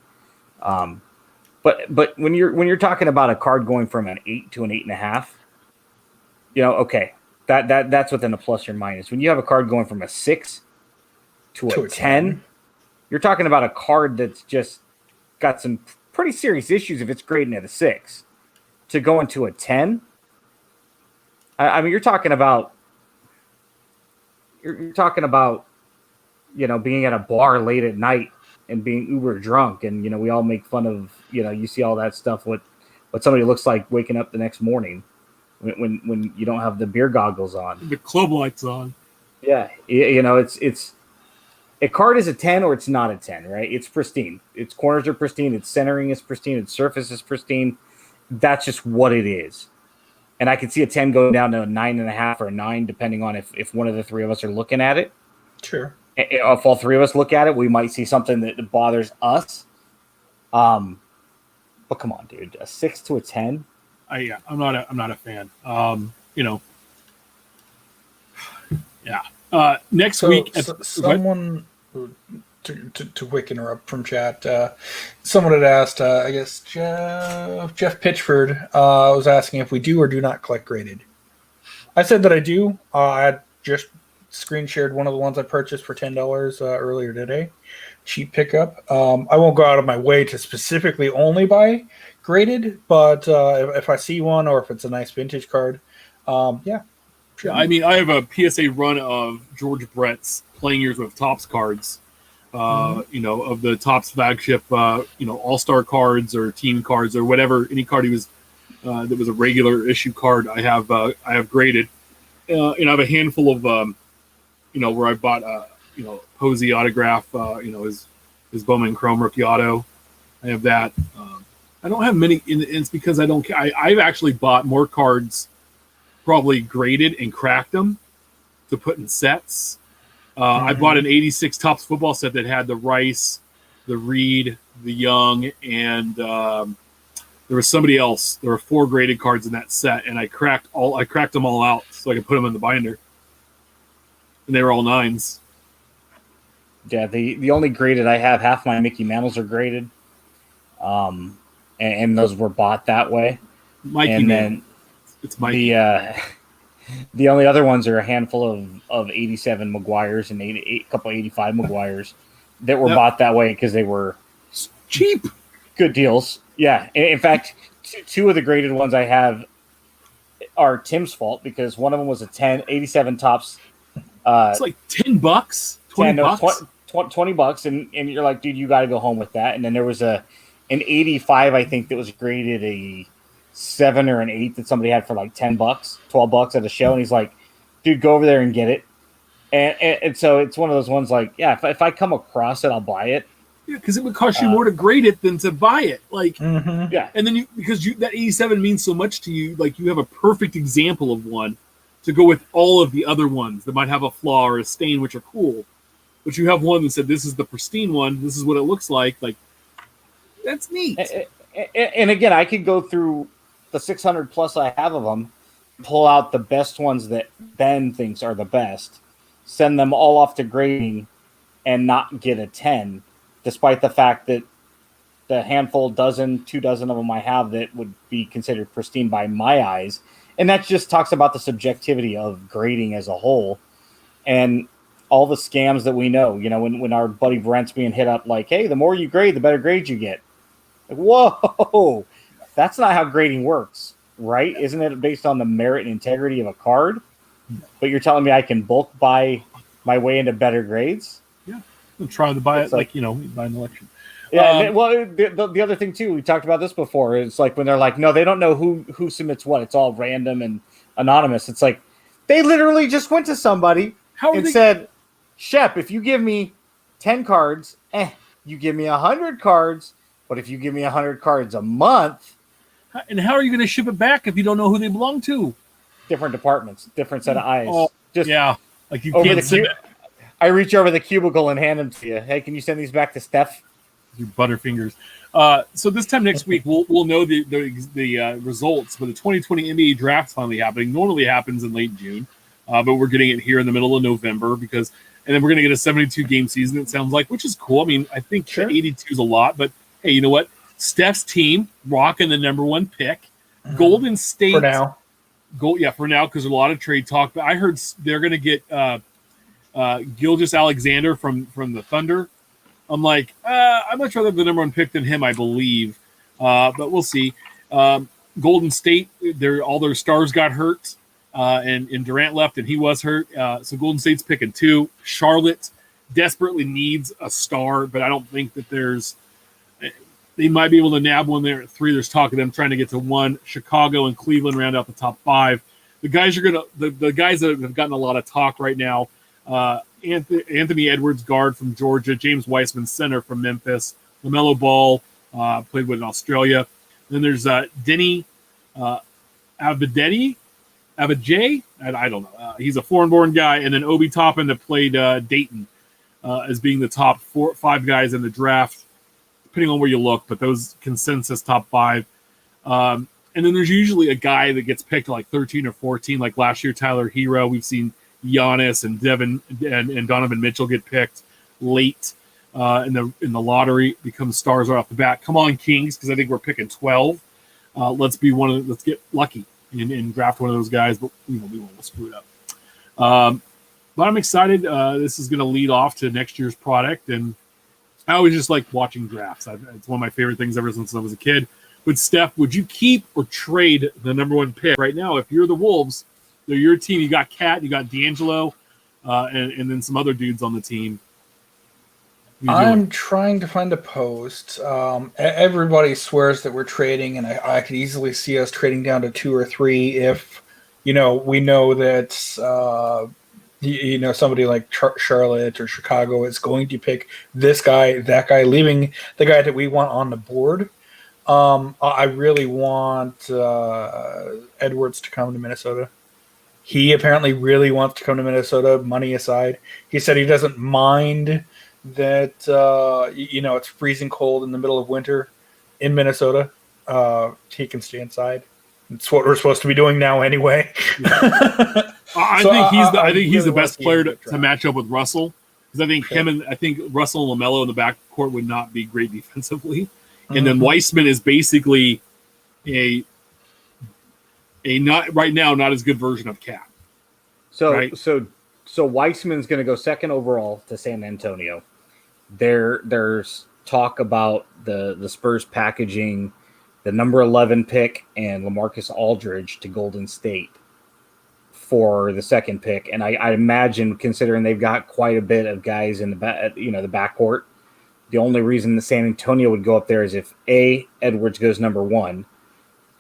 But when you're talking about a card going from an 8 to an 8.5, okay, that's within a plus or minus. When you have a card going from a 6 to a 10, you're talking about a card that's just got some pretty serious issues if it's grading at a 6. To go into a 10, I mean, you're talking about being at a bar late at night and being uber drunk, and we all make fun of you see all that stuff what somebody looks like waking up the next morning when you don't have the beer goggles on, the club lights on. Yeah, it's a card is a 10 or it's not a 10, right? It's pristine. Its corners are pristine. Its centering is pristine. Its surface is pristine. That's just what it is. And I could see a 10 going down to a 9.5 or a 9, depending on if one of the three of us are looking at it. Sure. If all three of us look at it, we might see something that bothers us. But come on, dude, a 6 to a 10. I'm not a fan. Next week, someone to quick interrupt from chat. Someone had asked, I guess Jeff Pitchford was asking if we do or do not collect graded. I said that I do. I had just screen shared one of the ones I purchased for $10 earlier today. Cheap pickup. I won't go out of my way to specifically only buy graded, but if I see one or if it's a nice vintage card, yeah. Sure. I mean, I have a PSA run of George Brett's playing years with Topps cards. Of the Topps flagship, all-star cards or team cards or whatever, any card he was that was a regular issue card. I have graded, and I have a handful of where I bought Posey autograph, his Bowman Chrome rookie auto. I have that. I don't have many, and it's because I don't. I've actually bought more cards, probably graded and cracked them to put in sets. I bought an 86 Topps football set that had the Rice, the Reed, the Young, and there was somebody else. There were 4 graded cards in that set, and I cracked them all out so I could put them in the binder. And they were all 9s. Yeah, the only graded I have, half my Mickey Mantles are graded. And those were bought that way. It's Mikey. The only other ones are a handful of 87 Maguires and a couple 85 Maguires that were bought that way because they were cheap. Good deals. Yeah. In fact, two of the graded ones I have are Tim's fault because one of them was a 87 Topps. It's like $10, $20. $20, and you're like, dude, you got to go home with that. And then there was an 85, I think, that was graded a 7 or an 8 that somebody had for like $10, $12 at a show, and he's like, dude, go over there and get it. And so it's one of those ones like, yeah, if I come across it, I'll buy it. Yeah, because it would cost you more to grade it than to buy it. Like, yeah, and then that 87 means so much to you, like you have a perfect example of one to go with all of the other ones that might have a flaw or a stain, which are cool. But you have one that said, this is the pristine one. This is what it looks like. Like, that's neat. And again, I could go through the 600 plus I have of them, pull out the best ones that Ben thinks are the best, send them all off to grading, and not get a 10. despite the fact that the handful, two dozen of them I have that would be considered pristine by my eyes. And that just talks about the subjectivity of grading as a whole and all the scams that we know. When our buddy Brent's being hit up like, hey, the more you grade, the better grades you get. Like, whoa, that's not how grading works, right? Isn't it based on the merit and integrity of a card? But you're telling me I can bulk buy my way into better grades? Yeah, I'm trying to buy it like buy an election. Yeah, the other thing too, we talked about this before. It's like when they're like, no, they don't know who submits what. It's all random and anonymous. It's like they literally just went to somebody said, Shep, if you give me 10 cards, you give me 100 cards. But if you give me 100 cards a month, and how are you going to ship it back if you don't know who they belong to? Different departments, different set of eyes. Oh, like you can't send. I reach over the cubicle and hand them to you. Hey, can you send these back to Steph? Your butterfingers. So this time next week, we'll know the results. But the 2020 NBA draft's finally happening. Normally it happens in late June, but we're getting it here in the middle of November and then we're going to get a 72 game season. It sounds like, which is cool. I mean, I think 82 is a lot, but hey, you know what? Steph's team rocking the number one pick. Golden State for now. For now, because there's a lot of trade talk. But I heard they're going to get Gilgeous Alexander from the Thunder. I'm like, I'd much rather have the number one pick than him, I believe. But we'll see. Golden State, all their stars got hurt, and Durant left, and he was hurt. So Golden State's picking 2. Charlotte desperately needs a star, but I don't think that they might be able to nab one there at 3. There's talk of them trying to get to 1. Chicago and Cleveland round out the top 5. The guys the guys that have gotten a lot of talk right now. Anthony Edwards, guard from Georgia. James Weissman, center from Memphis. LaMelo Ball played with in Australia. Then there's Denny Abadjay. I don't know. He's a foreign-born guy. And then Obi Toppin that played Dayton as being the top 5 guys in the draft, depending on where you look. But those consensus top 5. And then there's usually a guy that gets picked like 13 or 14, like last year, Tyler Hero. We've seen Giannis and Devin and Donovan Mitchell get picked late in the lottery, become stars right off the bat. Come on, Kings, because I think we're picking 12. Let's get lucky and draft one of those guys, but we won't screw it up. But I'm excited. This is going to lead off to next year's product, and I always just like watching drafts. It's one of my favorite things ever since I was a kid. But Steph, would you keep or trade the number one pick right now if you're the Wolves? They're your team. You got Cat, you got D'Angelo, and then some other dudes on the team. I'm trying to find a post. Everybody swears that we're trading, and I could easily see us trading down to 2 or 3 if, we know that, somebody like Charlotte or Chicago is going to pick this guy, that guy, leaving the guy that we want on the board. I really want Edwards to come to Minnesota. He apparently really wants to come to Minnesota, money aside. He said he doesn't mind that, it's freezing cold in the middle of winter in Minnesota. He can stay inside. It's what we're supposed to be doing now anyway. Yeah. I think he's the best player to match up with Russell, because I think Russell and LaMelo in the backcourt would not be great defensively. And then Weissman is basically a not right now not as good version of Cat. So Weissman's going to go second overall to San Antonio. There's talk about the Spurs packaging the number 11 pick and LaMarcus Aldridge to Golden State for the second pick, and I imagine, considering they've got quite a bit of guys in the backcourt, the only reason the San Antonio would go up there is if Edwards goes number 1.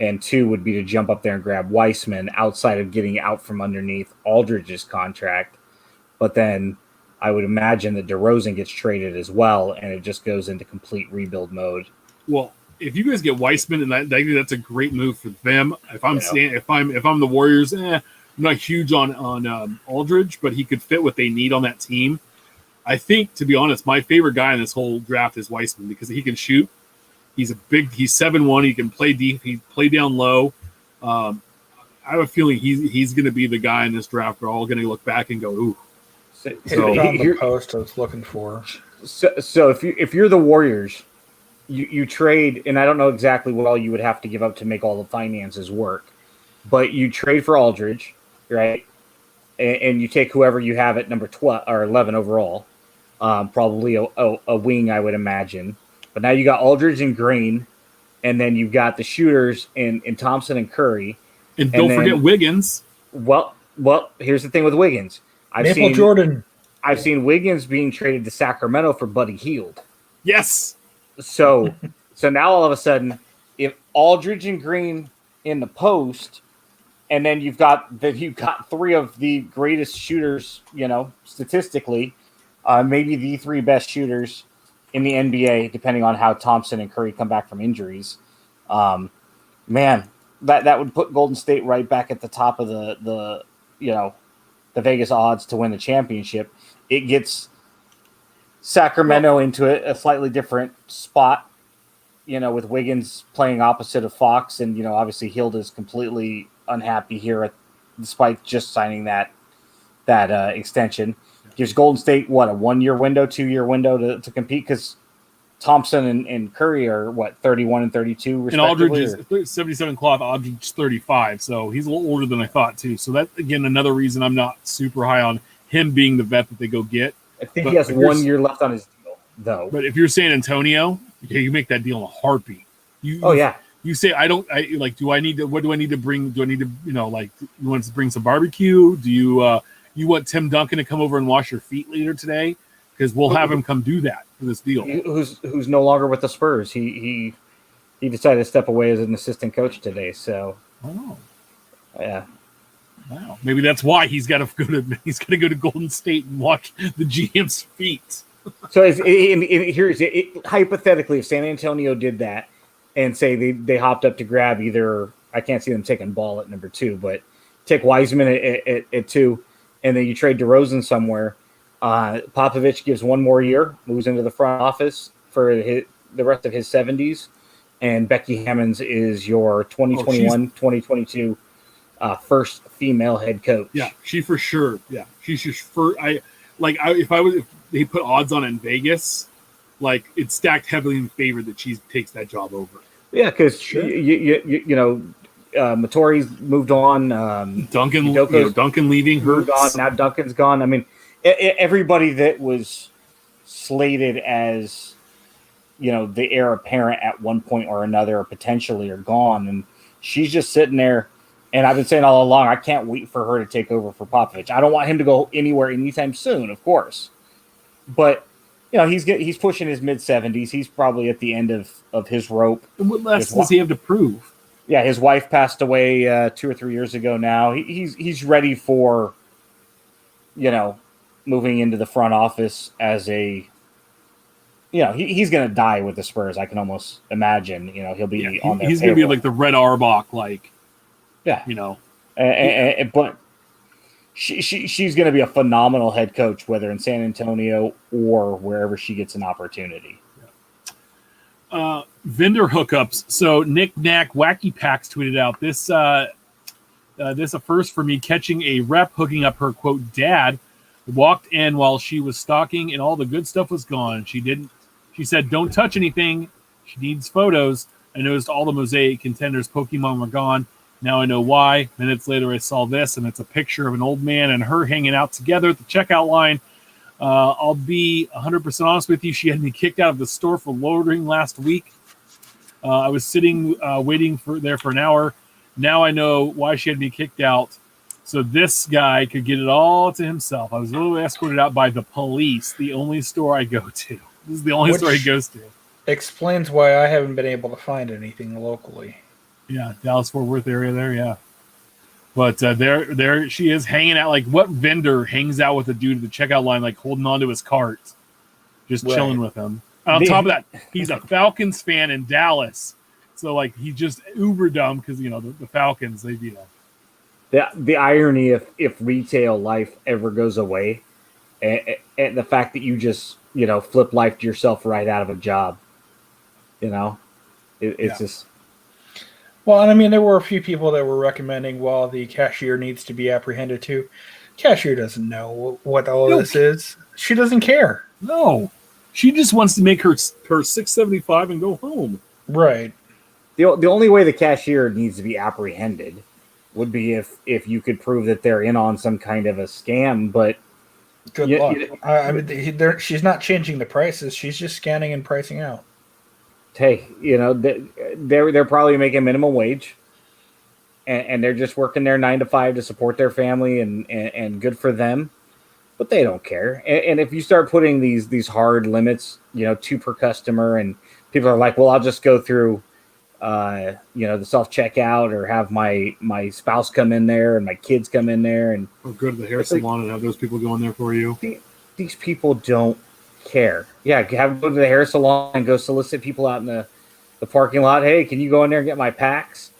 And 2 would be to jump up there and grab Weissman outside of getting out from underneath Aldridge's contract. But then I would imagine that DeRozan gets traded as well, and it just goes into complete rebuild mode. Well, if you guys get Weissman, and that's a great move for them. If I'm the Warriors, I'm not huge on Aldridge, but he could fit what they need on that team. I think, to be honest, my favorite guy in this whole draft is Weissman because he can shoot. He's 7'1". He can play deep. He play down low. I have a feeling he's going to be the guy in this draft. We're all going to look back and go, "Ooh." The post I was looking for. So if you're the Warriors, you trade, and I don't know exactly what all you would have to give up to make all the finances work, but you trade for Aldridge, right? And you take whoever you have at number 12 or 11 overall, probably a wing, I would imagine. But now you got Aldridge and Green, and then you've got the shooters in Thompson and Curry. And don't forget Wiggins. Well, here's the thing with Wiggins. Jordan. I've seen Wiggins being traded to Sacramento for Buddy Hield. Yes. So now all of a sudden, if Aldridge and Green in the post, and then you've got three of the greatest shooters, statistically, maybe the three best shooters in the NBA, depending on how Thompson and Curry come back from injuries. Man, that would put Golden State right back at the top of the Vegas odds to win the championship. It gets Sacramento into a slightly different spot, with Wiggins playing opposite of Fox, and obviously Hield is completely unhappy here despite just signing that extension. Gives Golden State a 1 year window, 2 year window to compete, because Thompson and Curry are 31 and 32 respectively. And Aldridge is 77 cloth, Aldridge 35, so he's a little older than I thought too. So that, again, another reason I'm not super high on him being the vet that they go get. I think he has 1 year left on his deal, though. But if you're San Antonio, you make that deal in a heartbeat. You say, do I need to, what do I need to bring? Do I need to, you want to bring some barbecue? Do you, you want Tim Duncan to come over and wash your feet later today? Because we'll have him come do that for this deal. Who's no longer with the Spurs. He decided to step away as an assistant coach today. So, yeah. Wow. Maybe that's why he's got to go to Golden State and watch the GM's feet. So here's it. Hypothetically, if San Antonio did that and say they hopped up to grab either, I can't see them taking Ball at number 2, but take Wiseman at 2, and then you trade DeRozan somewhere. Popovich gives 1 more year, moves into the front office for the rest of his 70s, and Becky Hammonds is your 2021-2022 first female head coach. Yeah, she for sure. Yeah, she's just if they put odds on it in Vegas, it's stacked heavily in favor that she takes that job over. Yeah, because Mattori's moved on. Duncan leaving, moved on. Now Duncan's gone. I mean, everybody that was slated as the heir apparent at one point or another, or potentially, are gone, and she's just sitting there. And I've been saying all along, I can't wait for her to take over for Popovich. I don't want him to go anywhere anytime soon, of course. But he's pushing his mid-70s. He's probably at the end of his rope. And what less does he have to prove? Yeah, his wife passed away 2 or 3 years ago now. He's ready for, moving into the front office as a, he's going to die with the Spurs. I can almost imagine, he'll be on their He's going to be like the Red Auerbach, yeah. But she's going to be a phenomenal head coach, whether in San Antonio or wherever she gets an opportunity. Vendor hookups. So Nick Knack Wacky Packs tweeted out this a first for me, catching a rep hooking up her quote dad. Walked in while she was stalking and all the good stuff was gone. She said, "Don't touch anything. She needs photos. I noticed all the Mosaic Contenders Pokemon were gone. Now I know why." Minutes later, I saw this, and it's a picture of an old man and her hanging out together at the checkout line. I'll be 100% honest with you. She had me kicked out of the store for loitering last week. I was sitting waiting for an hour. Now I know why she had me kicked out. So this guy could get it all to himself. I was literally escorted out by the police, the only store I go to. This is the only store he goes to. Explains why I haven't been able to find anything locally. Yeah, Dallas-Fort Worth area there, yeah. But there she is hanging out. What vendor hangs out with a dude at the checkout line, holding onto his cart, just chilling with him? And on top of that, he's a Falcons fan in Dallas. So, he's just uber dumb because, the Falcons, they. The irony if retail life ever goes away, and the fact that you just, flip life yourself right out of a job, it's just. Well, and I mean, there were a few people that were recommending, the cashier needs to be apprehended too. Cashier doesn't know what all this is. She doesn't care. No. She just wants to make her $6.75 and go home. Right. The only way the cashier needs to be apprehended would be if you could prove that they're in on some kind of a scam. But good luck. I mean, she's not changing the prices. She's just scanning and pricing out. Hey, they're probably making minimum wage, and they're just working their 9 to 5 to support their family, and good for them. But they don't care. And if you start putting these hard limits, 2 per customer, and people are like, well, I'll just go through, the self-checkout, or have my spouse come in there and my kids come in there, and or go to the hair salon and have those people go in there for you. These people don't care. Yeah, have them go to the hair salon and go solicit people out in the parking lot. Hey, can you go in there and get my packs?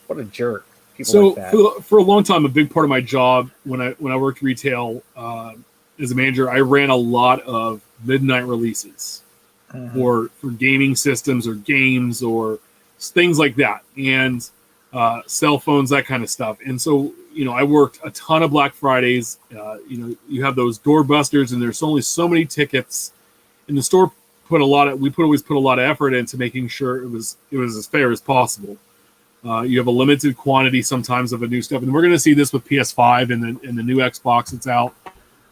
What a jerk. So like that. For a long time, a big part of my job when I worked retail as a manager, I ran a lot of midnight releases for gaming systems or games or things like that, and cell phones, that kind of stuff. And so, I worked a ton of Black Fridays. You have those doorbusters, and there's only so many tickets. And the store always put a lot of effort into making sure it was as fair as possible. You have a limited quantity sometimes of a new stuff, and we're going to see this with PS5 and the new Xbox that's out.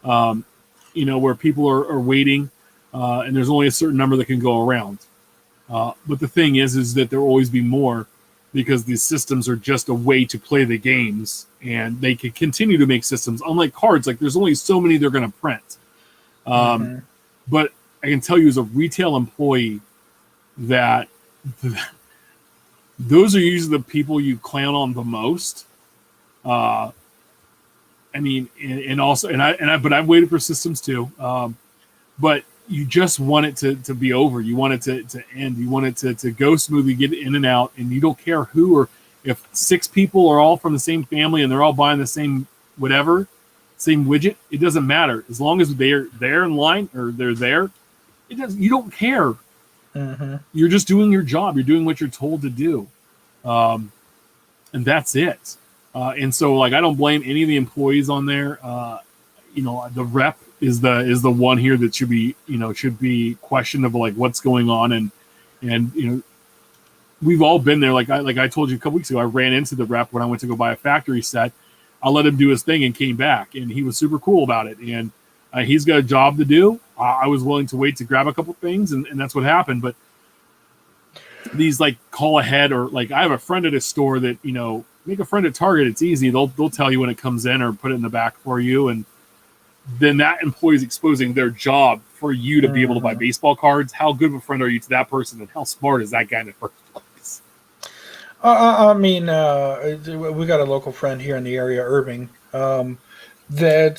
Where people are waiting, and there's only a certain number that can go around. But the thing is that there will always be more, because these systems are just a way to play the games, and they can continue to make systems. Unlike cards, like there's only so many they're going to print. But I can tell you as a retail employee that those are usually the people you clown on the most. But I've waited for systems too. But you just want it to be over. You want it to end. You want it to go smoothly, get in and out, and you don't care who, or if 6 people are all from the same family and they're all buying the same same widget. It doesn't matter as long as they're there in line or they're there. You don't care. You're just doing your job. You're doing what you're told to do, and that's it. And so, I don't blame any of the employees on there. The rep is the one here that should be questioned of what's going on, and we've all been there. Like I told you a couple weeks ago, I ran into the rep when I went to go buy a factory set. I let him do his thing and came back, and he was super cool about it. And he's got a job to do. I was willing to wait to grab a couple things, and that's what happened. But these call ahead, or I have a friend at a store that make a friend at Target. It's easy. They'll tell you when it comes in or put it in the back for you, and then that employee is exposing their job for you to be able to buy baseball cards. How good of a friend are you to that person, and how smart is that guy in the first place? We got a local friend here in the area, Irving, that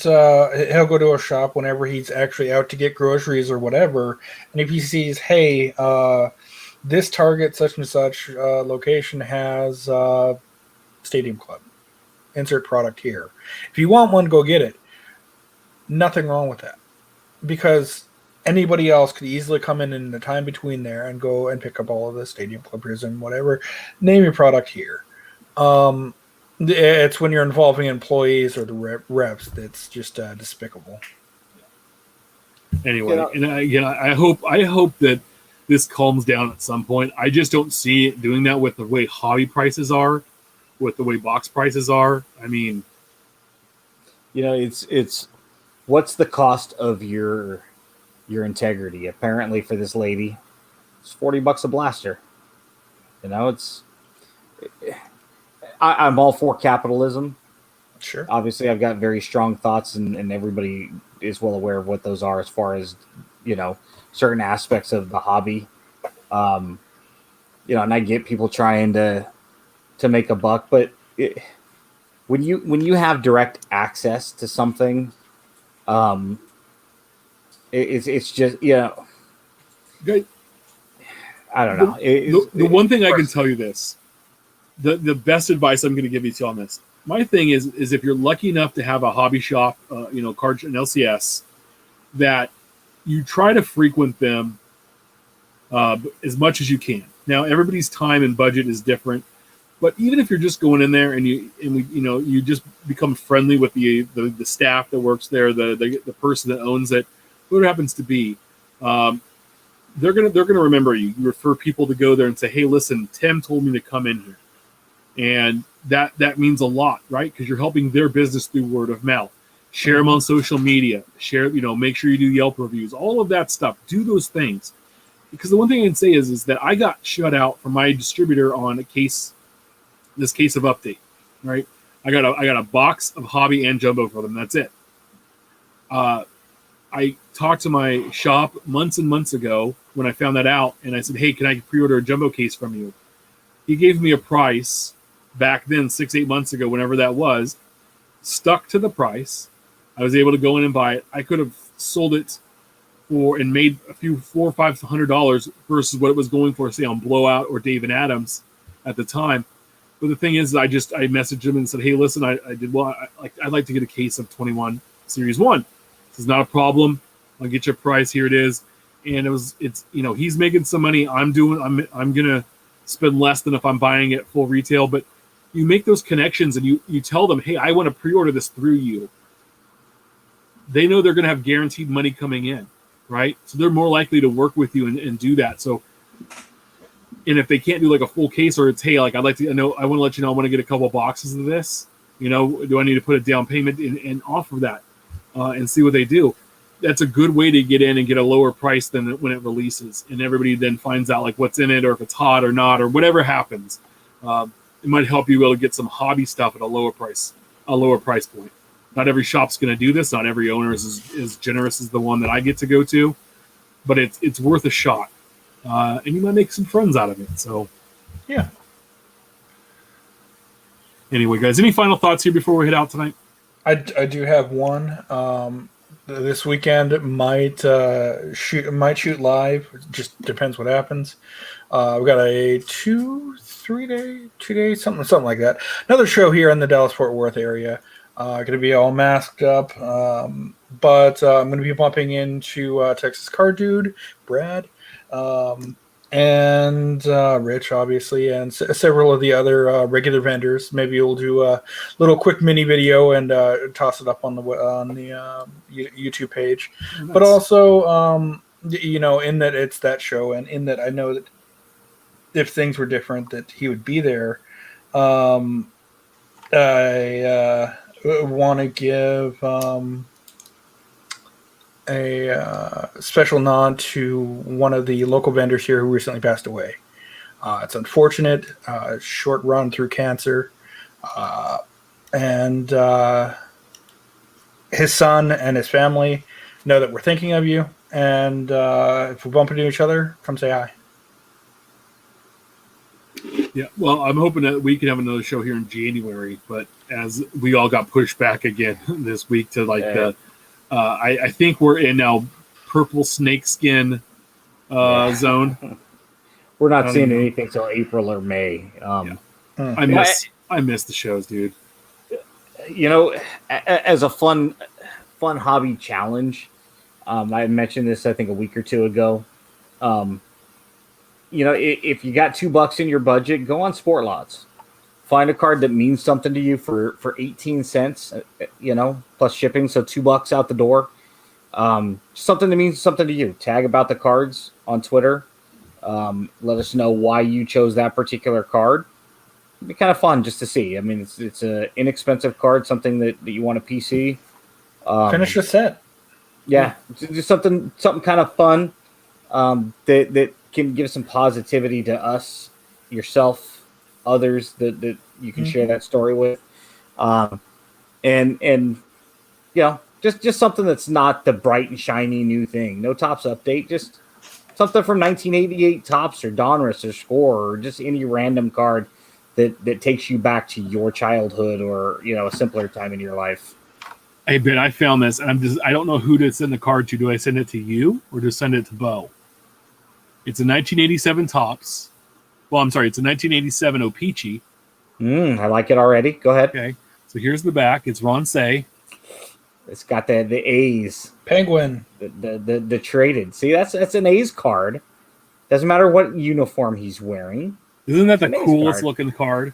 he'll go to a shop whenever he's actually out to get groceries or whatever, and if he sees, hey, this Target such and such location has Stadium Club, insert product here. If you want one, go get it. Nothing wrong with that, because anybody else could easily come in the time between there and go and pick up all of the Stadium Club, Prizm, whatever. Name your product here. It's when you're involving employees or the reps that's just despicable. Anyway, and again, I hope that this calms down at some point. I just don't see it doing that with the way hobby prices are, with the way box prices are. I mean, it's what's the cost of your integrity? Apparently, for this lady, it's $40 a blaster. I'm all for capitalism. Sure. Obviously, I've got very strong thoughts, and everybody is well aware of what those are as far as certain aspects of the hobby. And I get people trying to make a buck, but when you have direct access to something, it's just I don't know. The one thing I can tell you this, the best advice I'm going to give you on this. My thing is if you're lucky enough to have a hobby shop, card and LCS, that you try to frequent them as much as you can. Now, everybody's time and budget is different, but even if you're just going in there and you just become friendly with the staff that works there, the person that owns it, whoever it happens to be, they're gonna remember you. You refer people to go there and say, "Hey, listen, Tim told me to come in here," and that means a lot, right? Because you're helping their business through word of mouth. Share them on social media. Share, make sure you do Yelp reviews. All of that stuff. Do those things. Because the one thing I can say is that I got shut out from my distributor on this case of update, right? I got a box of hobby and jumbo for them. That's it. I talked to my shop months and months ago when I found that out, and I said, "Hey, can I pre-order a jumbo case from you?" He gave me a price back then, 6-8 months ago, whenever that was, stuck to the price. I was able to go in and buy it. I could have sold it for and made a few $400 or $500 versus what it was going for, say, on Blowout or Dave and Adams at the time. But the thing is, I messaged him and said, "Hey, listen, I'd like to get a case of 21 Series 1. This is not a problem. I'll get you a price. Here it is." And he's making some money. I'm gonna spend less than if I'm buying it full retail. But you make those connections and you tell them, "Hey, I want to pre-order this through you." They know they're going to have guaranteed money coming in, right? So they're more likely to work with you and do that. So, and if they can't do like a full case, or it's, "Hey, like I want to let you know I want to get a couple boxes of this. Do I need to put a down payment and offer that and see what they do?" That's a good way to get in and get a lower price than when it releases, and everybody then finds out like what's in it or if it's hot or not or whatever happens. It might help you be able to get some hobby stuff at a lower price point. Not every shop's going to do this. Not every owner is as generous as the one that I get to go to, but it's worth a shot, and you might make some friends out of it. So, yeah. Anyway, guys, any final thoughts here before we head out tonight? I do have one. This weekend might shoot live. It just depends what happens. We've got a 2 day, something like that. Another show here in the Dallas-Fort Worth area. Going to be all masked up, but I'm going to be bumping into Texas Card Dude, Brad, and Rich, obviously, and several of the other regular vendors. Maybe we'll do a little quick mini video and toss it up on the YouTube page. Oh, nice. But also, in that it's that show, and in that I know that if things were different, that he would be there. I want to give a special nod to one of the local vendors here who recently passed away. It's unfortunate, short run through cancer, and his son and his family know that we're thinking of you, and if we bump into each other, come say hi. Yeah, well, I'm hoping that we can have another show here in January, but as we all got pushed back again this week to I think we're in now purple snakeskin zone. We're not seeing anything till April or May. I miss the shows, dude. As a fun hobby challenge, I mentioned this I think a week or two ago. If you got $2 in your budget, go on Sport Lots. Find a card that means something to you for 18 cents, plus shipping, so $2 out the door. Something that means something to you. Tag about the cards on Twitter. Let us know why you chose that particular card. It'd be kind of fun just to see. I mean, it's an inexpensive card, something that you want a PC. Finish the set. Yeah, just something kind of fun that can give some positivity to us, yourself, others that you can share that story with, and just something that's not the bright and shiny new thing. No Topps update, just something from 1988 Topps or Donruss or Score, or just any random card that takes you back to your childhood or a simpler time in your life. Hey Ben, I found this, and I don't know who to send the card to. Do I send it to you or just send it to Bo? It's a 1987 Topps. Well, I'm sorry, it's a 1987 O-Pee-Chee. I like it already. Go ahead. Okay, so here's the back. It's Ron Say. It's got the A's. Penguin. The traded. See, that's an A's card. Doesn't matter what uniform he's wearing. Isn't that the coolest looking card?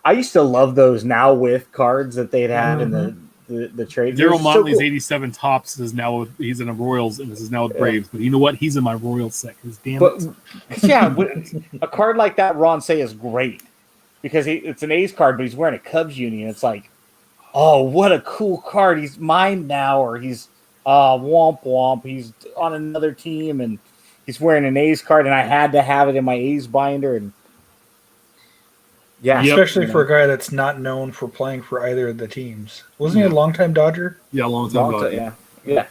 I used to love those Now With cards that they'd had in the the trade. Daryl Motley's cool. 87 tops is now he's in the Royals, and this is now with Braves. But you know what? He's in my Royals set. Damn it. Yeah, a card like that, Ron say, is great because it's an A's card, but he's wearing a Cubs uni. It's like, oh, what a cool card! He's mine now, or he's womp womp. He's on another team, and he's wearing an A's card, and I had to have it in my A's binder, and yeah, especially for a guy that's not known for playing for either of the teams. Wasn't he a longtime Dodger? Yeah, a long time Dodger. Yeah.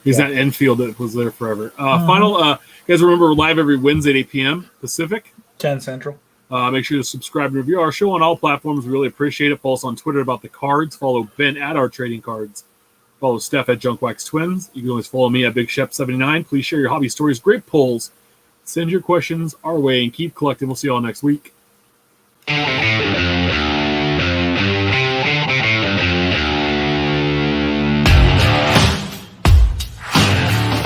He's that Infield that was there forever. Final, you guys remember we're live every Wednesday at 8 p.m. Pacific. 10 Central. Make sure to subscribe and review our show on all platforms. We really appreciate it. Follow us on Twitter about the cards. Follow Ben at our trading cards. Follow Steph at Junkwax Twins. You can always follow me at Big Shep79. Please share your hobby stories, great polls. Send your questions our way and keep collecting. We'll see you all next week.